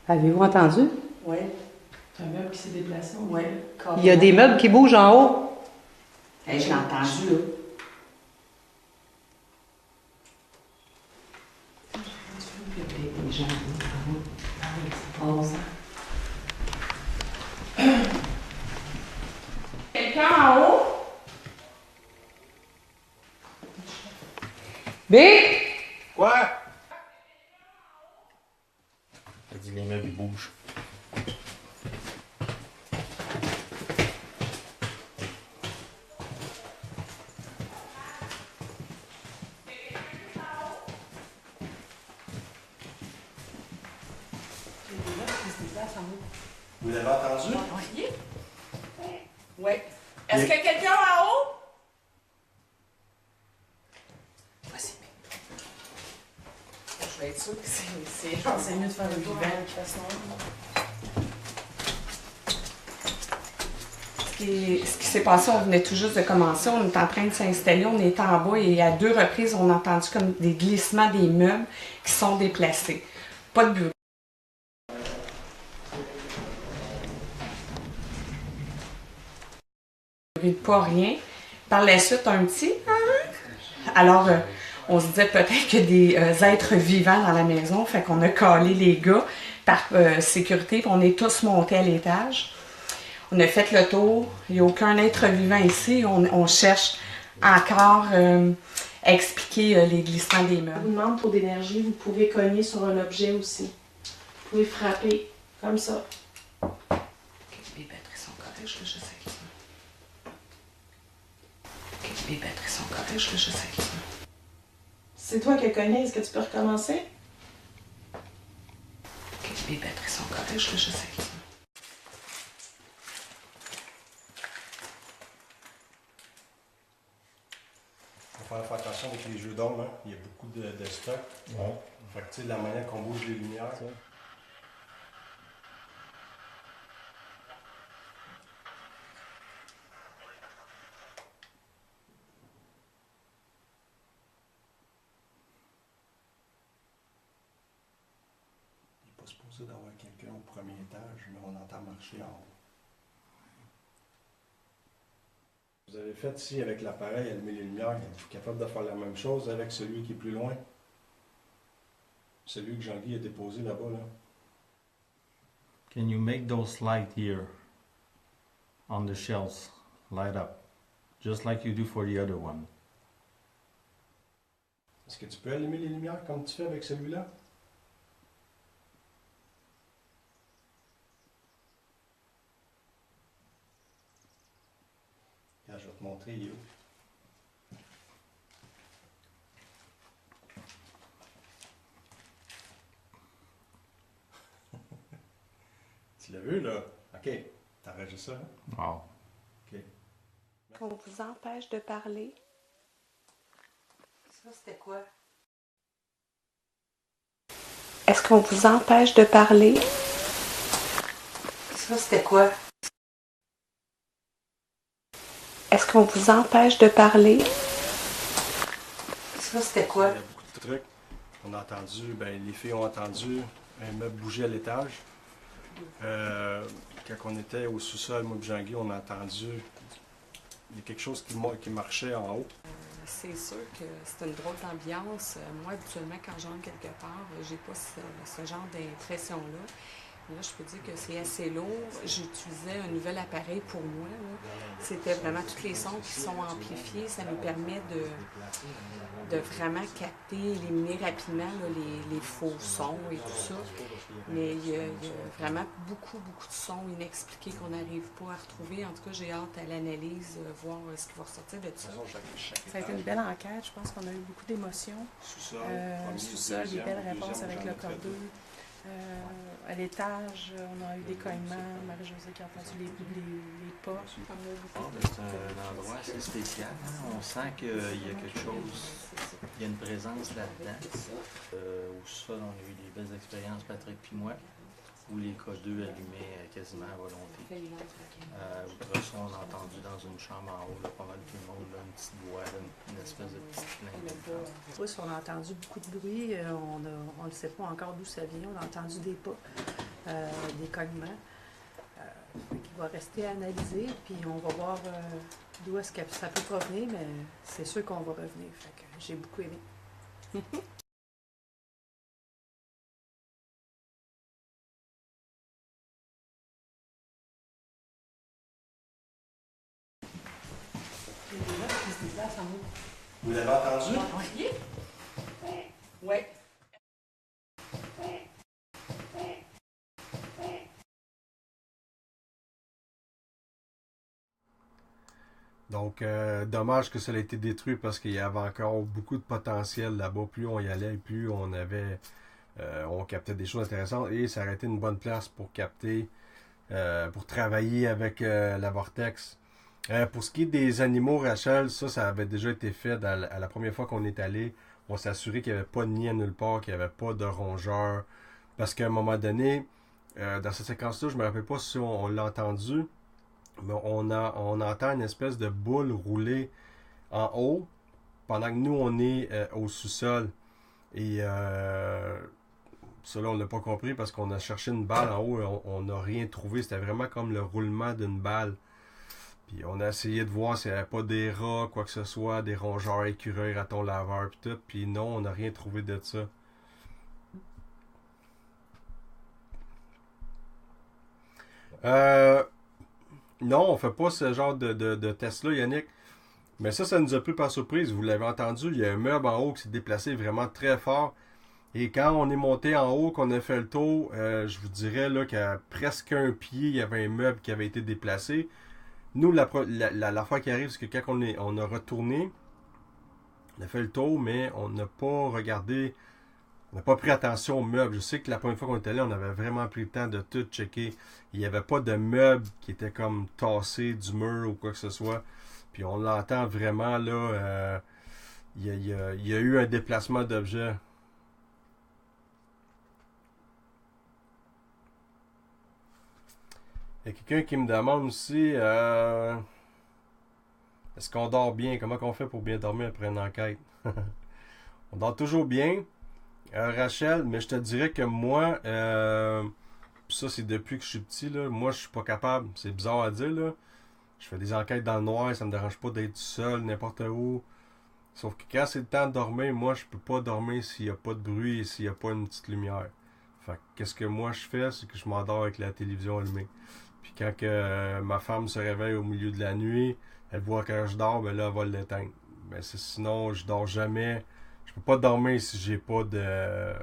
Avez-vous entendu? Oui. C'est un meuble qui s'est déplacé. Oui. Il y a des meubles qui bougent en haut. Hey, je l'ai entendu, là. Les gens, Quelqu'un en haut? B! Quoi? Vous l'avez entendu? Oui. Oui. Est-ce que quelqu'un en haut? Vas-y. Je vais être sûre que c'est mieux de faire le vivant de toute façon. Ce qui s'est passé, on venait tout juste de commencer, on est en train de s'installer, on est en bas et à 2 reprises, on a entendu comme des glissements des meubles qui sont déplacés. Pas de bureau. Pas rien. Par la suite, un petit... Alors, on se disait peut-être que des êtres vivants dans la maison, fait qu'on a calé les gars par sécurité, puis on est tous montés à l'étage. On a fait le tour, il n'y a aucun être vivant ici. On cherche encore à expliquer les glissements des meubles. Vous demande trop d'énergie, vous pouvez cogner sur un objet aussi. Vous pouvez frapper, comme ça. Les batteries sont correctes, je sais que les batteries sont correctes, je sais que C'est toi qui as cogné, est-ce que tu peux recommencer? les batteries sont correctes, je sais que Il faut faire attention avec les jeux d'ombre, hein. Il y a beaucoup de stock. Ouais. Fait que, tu sais, la manière qu'on bouge les lumières. Ça. Il n'est pas supposé d'avoir quelqu'un au premier étage, mais on entend marcher en haut. Vous avez fait ici avec l'appareil, allumer les lumières, êtes-vous capable de faire la même chose avec celui qui est plus loin? Celui que Jean-Guy a déposé là-bas, là. Can you make those light here on the shelves light up, just like you do for the other one? Est-ce que tu peux allumer les lumières comme tu fais avec celui-là? Là, je vais te montrer, il est où? Tu l'as vu, là? OK. T'enregistres ça, hein? Wow. OK. qu'on vous empêche de parler. Ça, c'était quoi? Est-ce qu'on vous empêche de parler? Ça, c'était quoi? Est-ce qu'on vous empêche de parler? Ça, c'était quoi? Il y a beaucoup de trucs. On a entendu, ben, les filles ont entendu un meuble bouger à l'étage. Quand on était au sous-sol, moi et Jean-Guy, on a entendu il y a quelque chose qui marchait en haut. C'est sûr que c'est une drôle d'ambiance. Moi, habituellement, quand j'entre quelque part, j'ai pas ce genre d'impression-là. Là, je peux dire que c'est assez lourd. J'utilisais un nouvel appareil pour moi. C'était vraiment tous les sons qui sont amplifiés. Ça nous permet de vraiment capter, éliminer rapidement là, les faux sons et tout ça. Mais il y a vraiment beaucoup de sons inexpliqués qu'on n'arrive pas à retrouver. En tout cas, j'ai hâte à l'analyse, voir ce qui va ressortir de tout ça. Ça a été une belle enquête. Je pense qu'on a eu beaucoup d'émotions. Sous-sol, des belles réponses avec le cordeux. À l'étage, on a eu des cognements. Marie-Josée qui a entendu les pas. C'est un endroit assez spécial. Hein? On sent qu'il y a quelque chose, il y a une présence là-dedans. Au sol, on a eu des belles expériences, Patrick et moi, où les codeux allumaient quasiment à volonté. Outre ça, on a entendu dans une chambre en haut, là, pas mal tout le monde, là, une petite voix, là, une espèce de petite plainte. Oui, on a entendu beaucoup de bruit. On ne sait pas encore d'où ça vient. On a entendu des pas, des cognements. Il va rester à analyser, puis on va voir d'où est-ce que ça peut provenir, mais c'est sûr qu'on va revenir. Fait que j'ai beaucoup aimé. Vous l'avez entendu? Oui. Oui. Donc, dommage que ça ait été détruit parce qu'il y avait encore beaucoup de potentiel là-bas. Plus on y allait, plus on captait des choses intéressantes et ça aurait été une bonne place pour capter pour travailler avec la Vortex. Pour ce qui est des animaux, Rachel, ça avait déjà été fait à la première fois qu'on est allé. On s'est assuré qu'il n'y avait pas de nid à nulle part, qu'il n'y avait pas de rongeurs. Parce qu'à un moment donné, dans cette séquence-là, je ne me rappelle pas si on l'a entendu, mais on entend une espèce de boule rouler en haut, pendant que nous, on est au sous-sol. Et ça, là, on l'a pas compris parce qu'on a cherché une balle en haut et on n'a rien trouvé. C'était vraiment comme le roulement d'une balle. Puis on a essayé de voir s'il n'y avait pas des rats, quoi que ce soit, des rongeurs, écureuils, ratons laveurs, puis tout. Puis non, on n'a rien trouvé de ça. Non, on fait pas ce genre de test-là, Yannick. Mais ça nous a pris par surprise. Vous l'avez entendu, il y a un meuble en haut qui s'est déplacé vraiment très fort. Et quand on est monté en haut, qu'on a fait le tour, je vous dirais là qu'à presque un pied, il y avait un meuble qui avait été déplacé. Nous, l'affaire qui arrive, c'est que quand on a retourné, on a fait le tour, mais on n'a pas regardé, on n'a pas pris attention aux meubles. Je sais que la première fois qu'on était allé, on avait vraiment pris le temps de tout checker. Il n'y avait pas de meubles qui étaient comme tassés du mur ou quoi que ce soit. Puis on l'entend vraiment, là, il y a eu un déplacement d'objets. Il y a quelqu'un qui me demande aussi, est-ce qu'on dort bien? Comment on fait pour bien dormir après une enquête? On dort toujours bien, Rachel, mais je te dirais que moi, ça c'est depuis que je suis petit, là, moi je suis pas capable, c'est bizarre à dire, là. Je fais des enquêtes dans le noir, ça me dérange pas d'être seul, n'importe où. Sauf que quand c'est le temps de dormir, moi je peux pas dormir s'il n'y a pas de bruit et s'il n'y a pas une petite lumière. Fait que qu'est-ce que moi je fais, c'est que je m'endors avec la télévision allumée. Puis quand ma femme se réveille au milieu de la nuit, elle voit que je dors, ben là elle va l'éteindre. Mais sinon, je dors jamais. Je peux pas dormir si j'ai pas un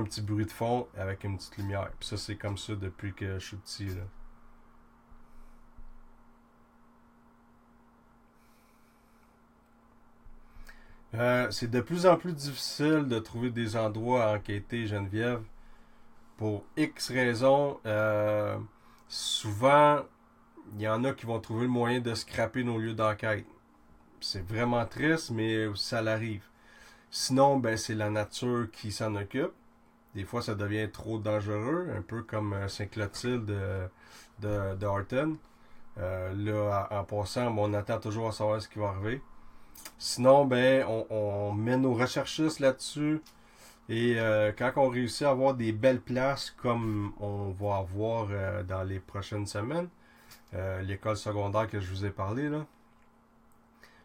petit bruit de fond avec une petite lumière. Puis ça, c'est comme ça depuis que je suis petit, là. C'est de plus en plus difficile de trouver des endroits à enquêter, Geneviève. Pour X raisons, souvent, il y en a qui vont trouver le moyen de scraper nos lieux d'enquête. C'est vraiment triste, mais ça l'arrive. Sinon, ben, c'est la nature qui s'en occupe. Des fois, ça devient trop dangereux, un peu comme Saint-Clotilde de Horton. Là, en passant, on attend toujours à savoir ce qui va arriver. Sinon, ben, on met nos recherchistes là-dessus. Et quand on réussit à avoir des belles places comme on va avoir dans les prochaines semaines, l'école secondaire que je vous ai parlé, là,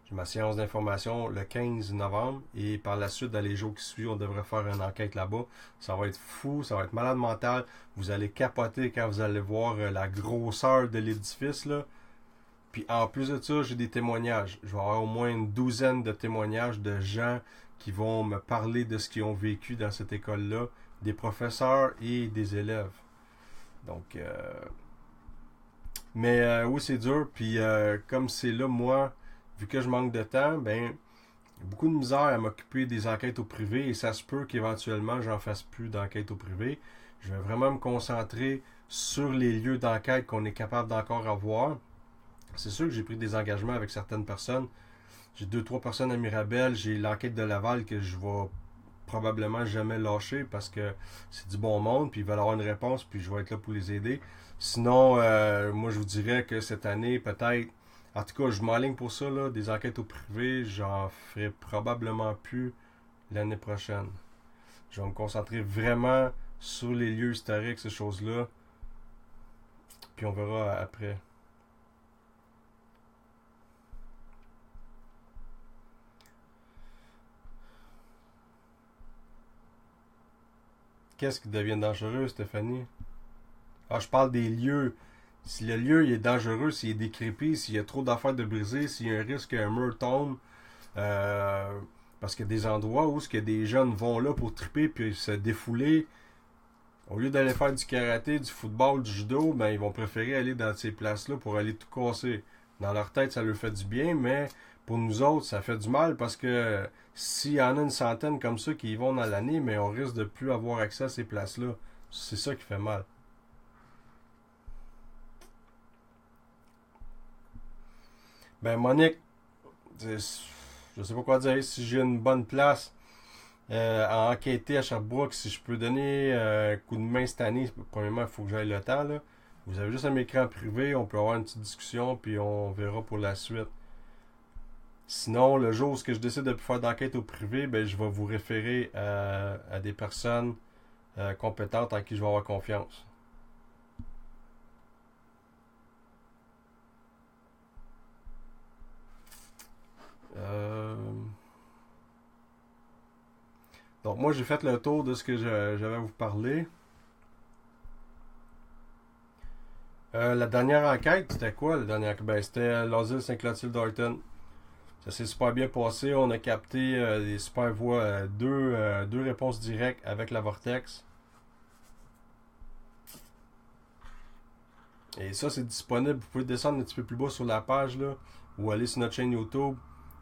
j'ai ma séance d'information le 15 novembre et par la suite, dans les jours qui suivent, on devrait faire une enquête là-bas. Ça va être fou, ça va être malade mental. Vous allez capoter quand vous allez voir la grosseur de l'édifice, là. Puis en plus de ça, j'ai des témoignages. Je vais avoir au moins une douzaine de témoignages de gens qui vont me parler de ce qu'ils ont vécu dans cette école-là, des professeurs et des élèves. Donc, mais oui, c'est dur. Puis comme c'est là, moi, vu que je manque de temps, ben, beaucoup de misère à m'occuper des enquêtes au privé et ça se peut qu'éventuellement, j'en fasse plus d'enquêtes au privé. Je vais vraiment me concentrer sur les lieux d'enquête qu'on est capable d'encore avoir. C'est sûr que j'ai pris des engagements avec certaines personnes. J'ai 2-3 personnes à Mirabel. J'ai l'enquête de Laval que je vais probablement jamais lâcher parce que c'est du bon monde. Puis ils veulent avoir une réponse. Puis je vais être là pour les aider. Sinon, moi je vous dirais que cette année, peut-être... En tout cas, je m'enligne pour ça. Là, des enquêtes au privé, j'en ferai probablement plus l'année prochaine. Je vais me concentrer vraiment sur les lieux historiques, ces choses-là. Puis on verra après. Qu'est-ce qui devient dangereux, Stéphanie? Ah, je parle des lieux. Si le lieu il est dangereux, s'il est décrépit, s'il y a trop d'affaires de briser, s'il y a un risque qu'un mur tombe, parce qu'il y a des endroits où des jeunes vont là pour triper puis se défouler, au lieu d'aller faire du karaté, du football, du judo, ben ils vont préférer aller dans ces places-là pour aller tout casser. Dans leur tête, ça leur fait du bien, mais pour nous autres, ça fait du mal parce que s'il y en a une centaine comme ça qui y vont dans l'année, mais on risque de plus avoir accès à ces places-là. C'est ça qui fait mal. Ben, Monique, je sais pas quoi dire. Si j'ai une bonne place à enquêter à Sherbrooke, si je peux donner un coup de main cette année, premièrement, il faut que j'aille le temps, là. Vous avez juste un écran privé, on peut avoir une petite discussion, puis on verra pour la suite. Sinon, le jour où je décide de faire d'enquête au privé, ben, je vais vous référer à des personnes compétentes en qui je vais avoir confiance. Donc, moi, j'ai fait le tour de ce que j'avais à vous parler. La dernière enquête, c'était quoi? La dernière enquête? Ben, c'était l'asile Saint-Clotilde-Dalton. Ça s'est super bien passé. On a capté des super voix, deux réponses directes avec la Vortex. Et ça, c'est disponible. Vous pouvez descendre un petit peu plus bas sur la page là, ou aller sur notre chaîne YouTube.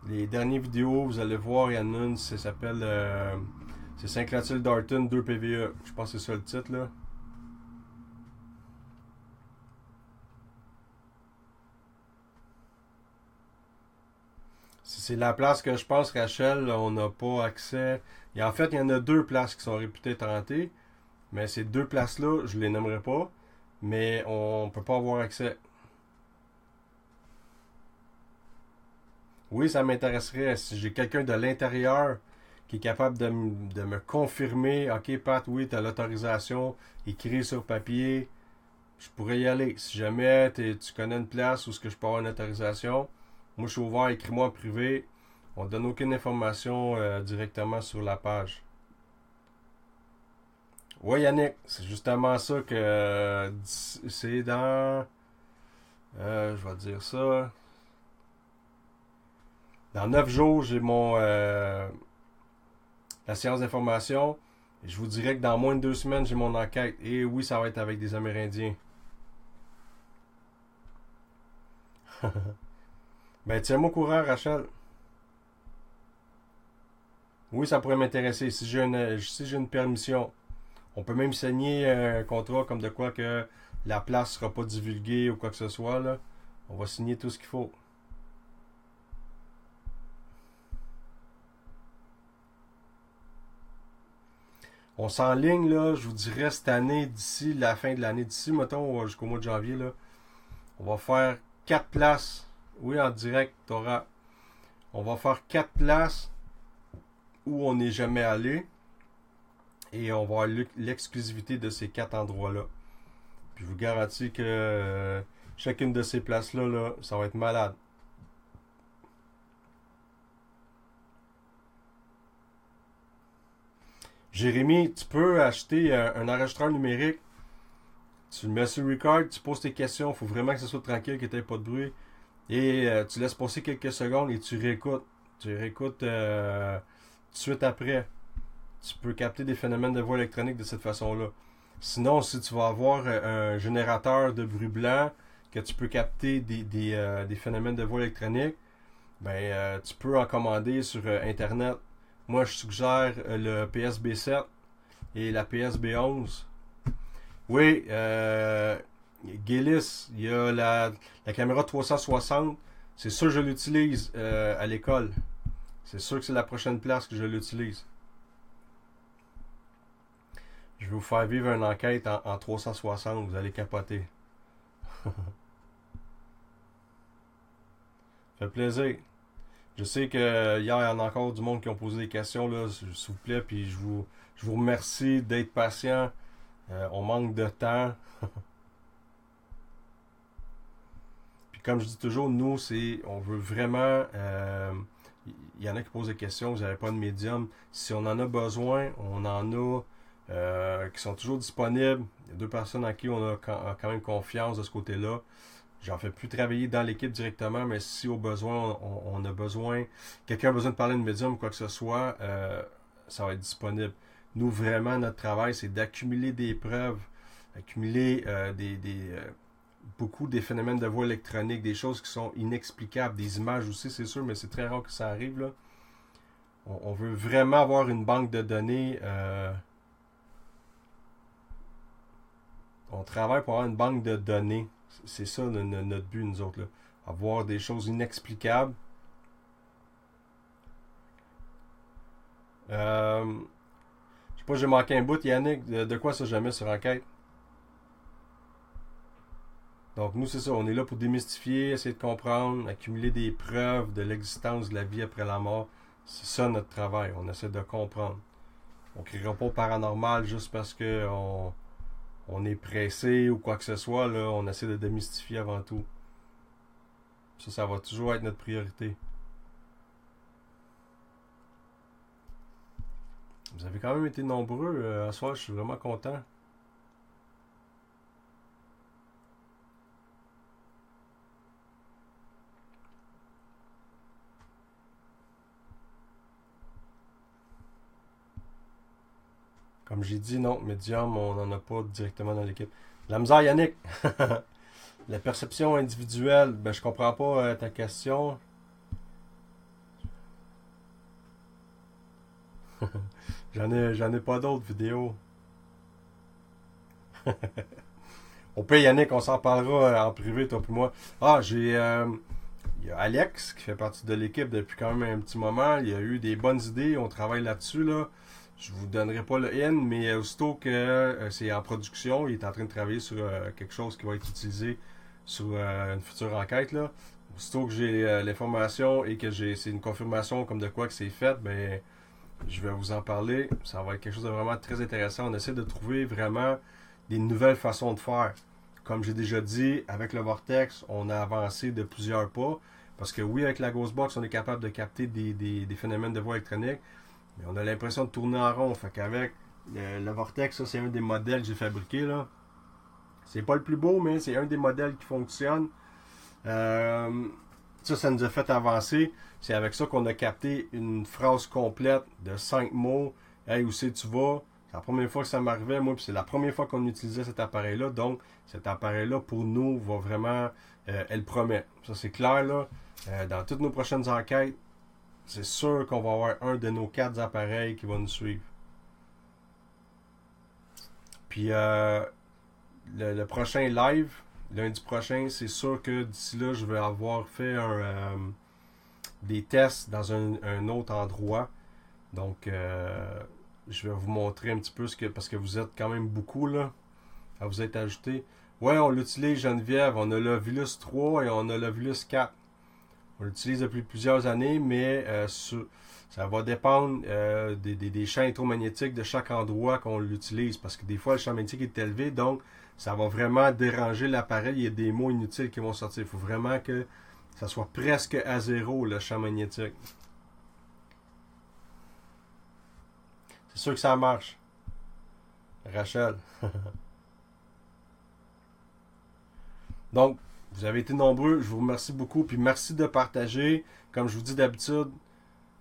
Les dernières vidéos, vous allez voir, il y en a une, ça s'appelle c'est Saint-Clotilde-Dalton 2 PVE. Je pense que c'est ça le titre là. C'est la place que je pense, Rachel, on n'a pas accès. Et en fait, il y en a deux places qui sont réputées tentées. Mais ces deux places-là, je les nommerai pas. Mais on peut pas avoir accès. Oui, ça m'intéresserait. Si j'ai quelqu'un de l'intérieur qui est capable de me confirmer, ok Pat, oui, tu as l'autorisation, écrit sur papier, je pourrais y aller. Si jamais tu connais une place où je peux avoir une autorisation, moi je suis ouvert, écris-moi en privé. On ne donne aucune information directement sur la page. Oui, Yannick, c'est justement ça que c'est dans. Je vais dire ça. Dans 9 jours, j'ai mon la séance d'information. Et je vous dirais que dans moins de 2 semaines, j'ai mon enquête. Et oui, ça va être avec des Amérindiens. Ben, tiens-moi au courant, Rachel. Oui, ça pourrait m'intéresser. Si j'ai une permission. On peut même signer un contrat comme de quoi que la place ne sera pas divulguée ou quoi que ce soit. Là. On va signer tout ce qu'il faut. On s'enligne, là, je vous dirais, cette année, d'ici la fin de l'année, d'ici, mettons, jusqu'au mois de janvier, là, on va faire 4 places. Oui, en direct, Torah. On va faire 4 places où on n'est jamais allé. Et on va avoir l'exclusivité de ces 4 endroits-là. Puis je vous garantis que chacune de ces places-là, là, ça va être malade. Jérémy, tu peux acheter un enregistreur numérique. Tu le mets sur record, tu poses tes questions. Il faut vraiment que ce soit tranquille, qu'il n'y ait pas de bruit. Et tu laisses passer quelques secondes et tu réécoutes. Tu réécoutes tout de suite après. Tu peux capter des phénomènes de voix électronique de cette façon-là. Sinon, si tu vas avoir un générateur de bruit blanc, que tu peux capter des phénomènes de voix électronique, ben, tu peux en commander sur Internet. Moi, je suggère le PSB7 et la PSB11. Oui, Gillis, il y a la caméra 360. C'est sûr que je l'utilise à l'école. C'est sûr que c'est la prochaine place que je l'utilise. Je vais vous faire vivre une enquête en 360. Vous allez capoter. Ça fait plaisir. Je sais que hier, il y en a encore du monde qui ont posé des questions, là, s'il vous plaît, puis je vous remercie d'être patient. On manque de temps. Puis comme je dis toujours, nous, on veut vraiment... il y en a qui posent des questions, vous n'avez pas de médium. Si on en a besoin, on en a qui sont toujours disponibles. Il y a 2 personnes en qui on a quand même confiance de ce côté-là. J'en fais plus travailler dans l'équipe directement, mais si au besoin, on a besoin, quelqu'un a besoin de parler de médium ou quoi que ce soit, ça va être disponible. Nous, vraiment, notre travail, c'est d'accumuler des preuves, accumuler beaucoup des phénomènes de voix électronique, des choses qui sont inexplicables, des images aussi, c'est sûr, mais c'est très rare que ça arrive, là. On veut vraiment avoir une banque de données. On travaille pour avoir une banque de données. C'est ça notre but, nous autres, là. à voir des choses inexplicables. Je sais pas, j'ai manqué un bout, Yannick. De quoi ça jamais sur enquête? Donc nous, c'est ça, on est là pour démystifier, essayer de comprendre, accumuler des preuves de l'existence de la vie après la mort. C'est ça notre travail, on essaie de comprendre. On ne criera pas paranormal juste parce que on est pressé ou quoi que ce soit, là, on essaie de démystifier avant tout. Ça va toujours être notre priorité. Vous avez quand même été nombreux à soir, je suis vraiment content. Comme j'ai dit, non, médium, on n'en a pas directement dans l'équipe. La misère, Yannick. La perception individuelle, ben je comprends pas ta question. J'en ai pas d'autres vidéos. Au pire, Yannick, on s'en parlera en privé, toi et moi. Ah, il y a Alex qui fait partie de l'équipe depuis quand même un petit moment. Il y a eu des bonnes idées, on travaille là-dessus, là. Je vous donnerai pas le in, mais aussitôt que c'est en production, il est en train de travailler sur quelque chose qui va être utilisé sur une future enquête, là. Aussitôt que j'ai l'information et que c'est une confirmation comme de quoi que c'est fait, ben je vais vous en parler. Ça va être quelque chose de vraiment très intéressant. On essaie de trouver vraiment des nouvelles façons de faire. Comme j'ai déjà dit, avec le Vortex, on a avancé de plusieurs pas. Parce que oui, avec la Ghostbox, on est capable de capter des phénomènes de voix électronique. Mais on a l'impression de tourner en rond. Fait qu'avec le Vortex, ça c'est un des modèles que j'ai fabriqué, là. C'est pas le plus beau, mais c'est un des modèles qui fonctionne. Ça nous a fait avancer. C'est avec ça qu'on a capté une phrase complète de 5 mots. « Hey, où c'est tu vas? » C'est la première fois que ça m'arrivait, moi, puis c'est la première fois qu'on utilisait cet appareil-là. Donc, cet appareil-là, pour nous, va vraiment... elle promet. Ça, c'est clair, là. Dans toutes nos prochaines enquêtes, c'est sûr qu'on va avoir un de nos 4 appareils qui va nous suivre. Puis, le prochain live, lundi prochain, c'est sûr que d'ici là, je vais avoir fait des tests dans un autre endroit. Donc, je vais vous montrer un petit peu parce que vous êtes quand même beaucoup là, à vous être ajoutés. Ouais, on l'utilise, Geneviève. On a le Vilus 3 et on a le Vilus 4. On l'utilise depuis plusieurs années, mais ça va dépendre des champs électromagnétiques de chaque endroit qu'on l'utilise. Parce que des fois, le champ magnétique est élevé, donc ça va vraiment déranger l'appareil. Il y a des mots inutiles qui vont sortir. Il faut vraiment que ça soit presque à zéro, le champ magnétique. C'est sûr que ça marche. Rachel. Donc, vous avez été nombreux. Je vous remercie beaucoup. Puis merci de partager. Comme je vous dis d'habitude,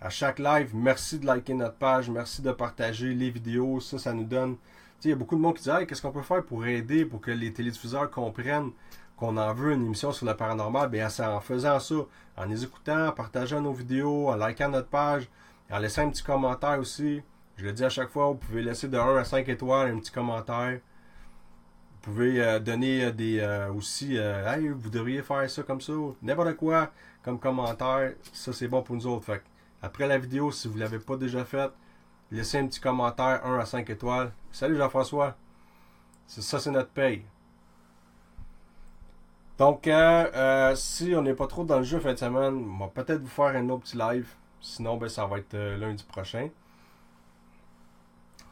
à chaque live, merci de liker notre page. Merci de partager les vidéos. Ça nous donne... Tu sais, il y a beaucoup de monde qui dit hey, qu'est-ce qu'on peut faire pour aider, pour que les télédiffuseurs comprennent qu'on en veut une émission sur le paranormal. Bien, c'est en faisant ça, en les écoutant, en partageant nos vidéos, en likant notre page, en laissant un petit commentaire aussi. Je le dis à chaque fois, vous pouvez laisser de 1 à 5 étoiles un petit commentaire. Vous pouvez donner aussi, hey, vous devriez faire ça comme ça, n'importe quoi comme commentaire. Ça, c'est bon pour nous autres. Fait après la vidéo, si vous ne l'avez pas déjà fait, laissez un petit commentaire 1 à 5 étoiles. Salut Jean-François. C'est notre paye. Donc, si on n'est pas trop dans le jeu fin de semaine, on va peut-être vous faire un autre petit live. Sinon, ben, ça va être lundi prochain.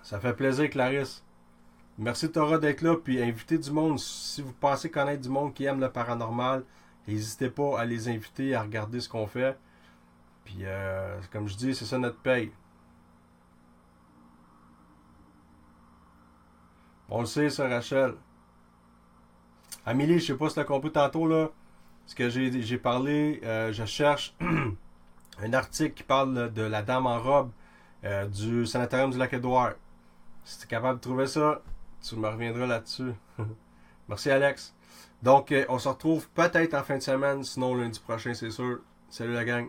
Ça fait plaisir, Clarisse. Merci, Tora, d'être là. Puis invitez du monde. Si vous pensez connaître du monde qui aime le paranormal, n'hésitez pas à les inviter, à regarder ce qu'on fait. Puis, comme je dis, c'est ça notre paye. On le sait, ça, Rachel. Amélie, je sais pas si tu as compris tantôt, là. Ce que j'ai parlé, je cherche un article qui parle de la dame en robe du sanatorium du Lac-Édouard. Si tu es capable de trouver ça, tu me reviendras là-dessus. Merci, Alex. Donc, on se retrouve peut-être en fin de semaine, sinon lundi prochain, c'est sûr. Salut la gang.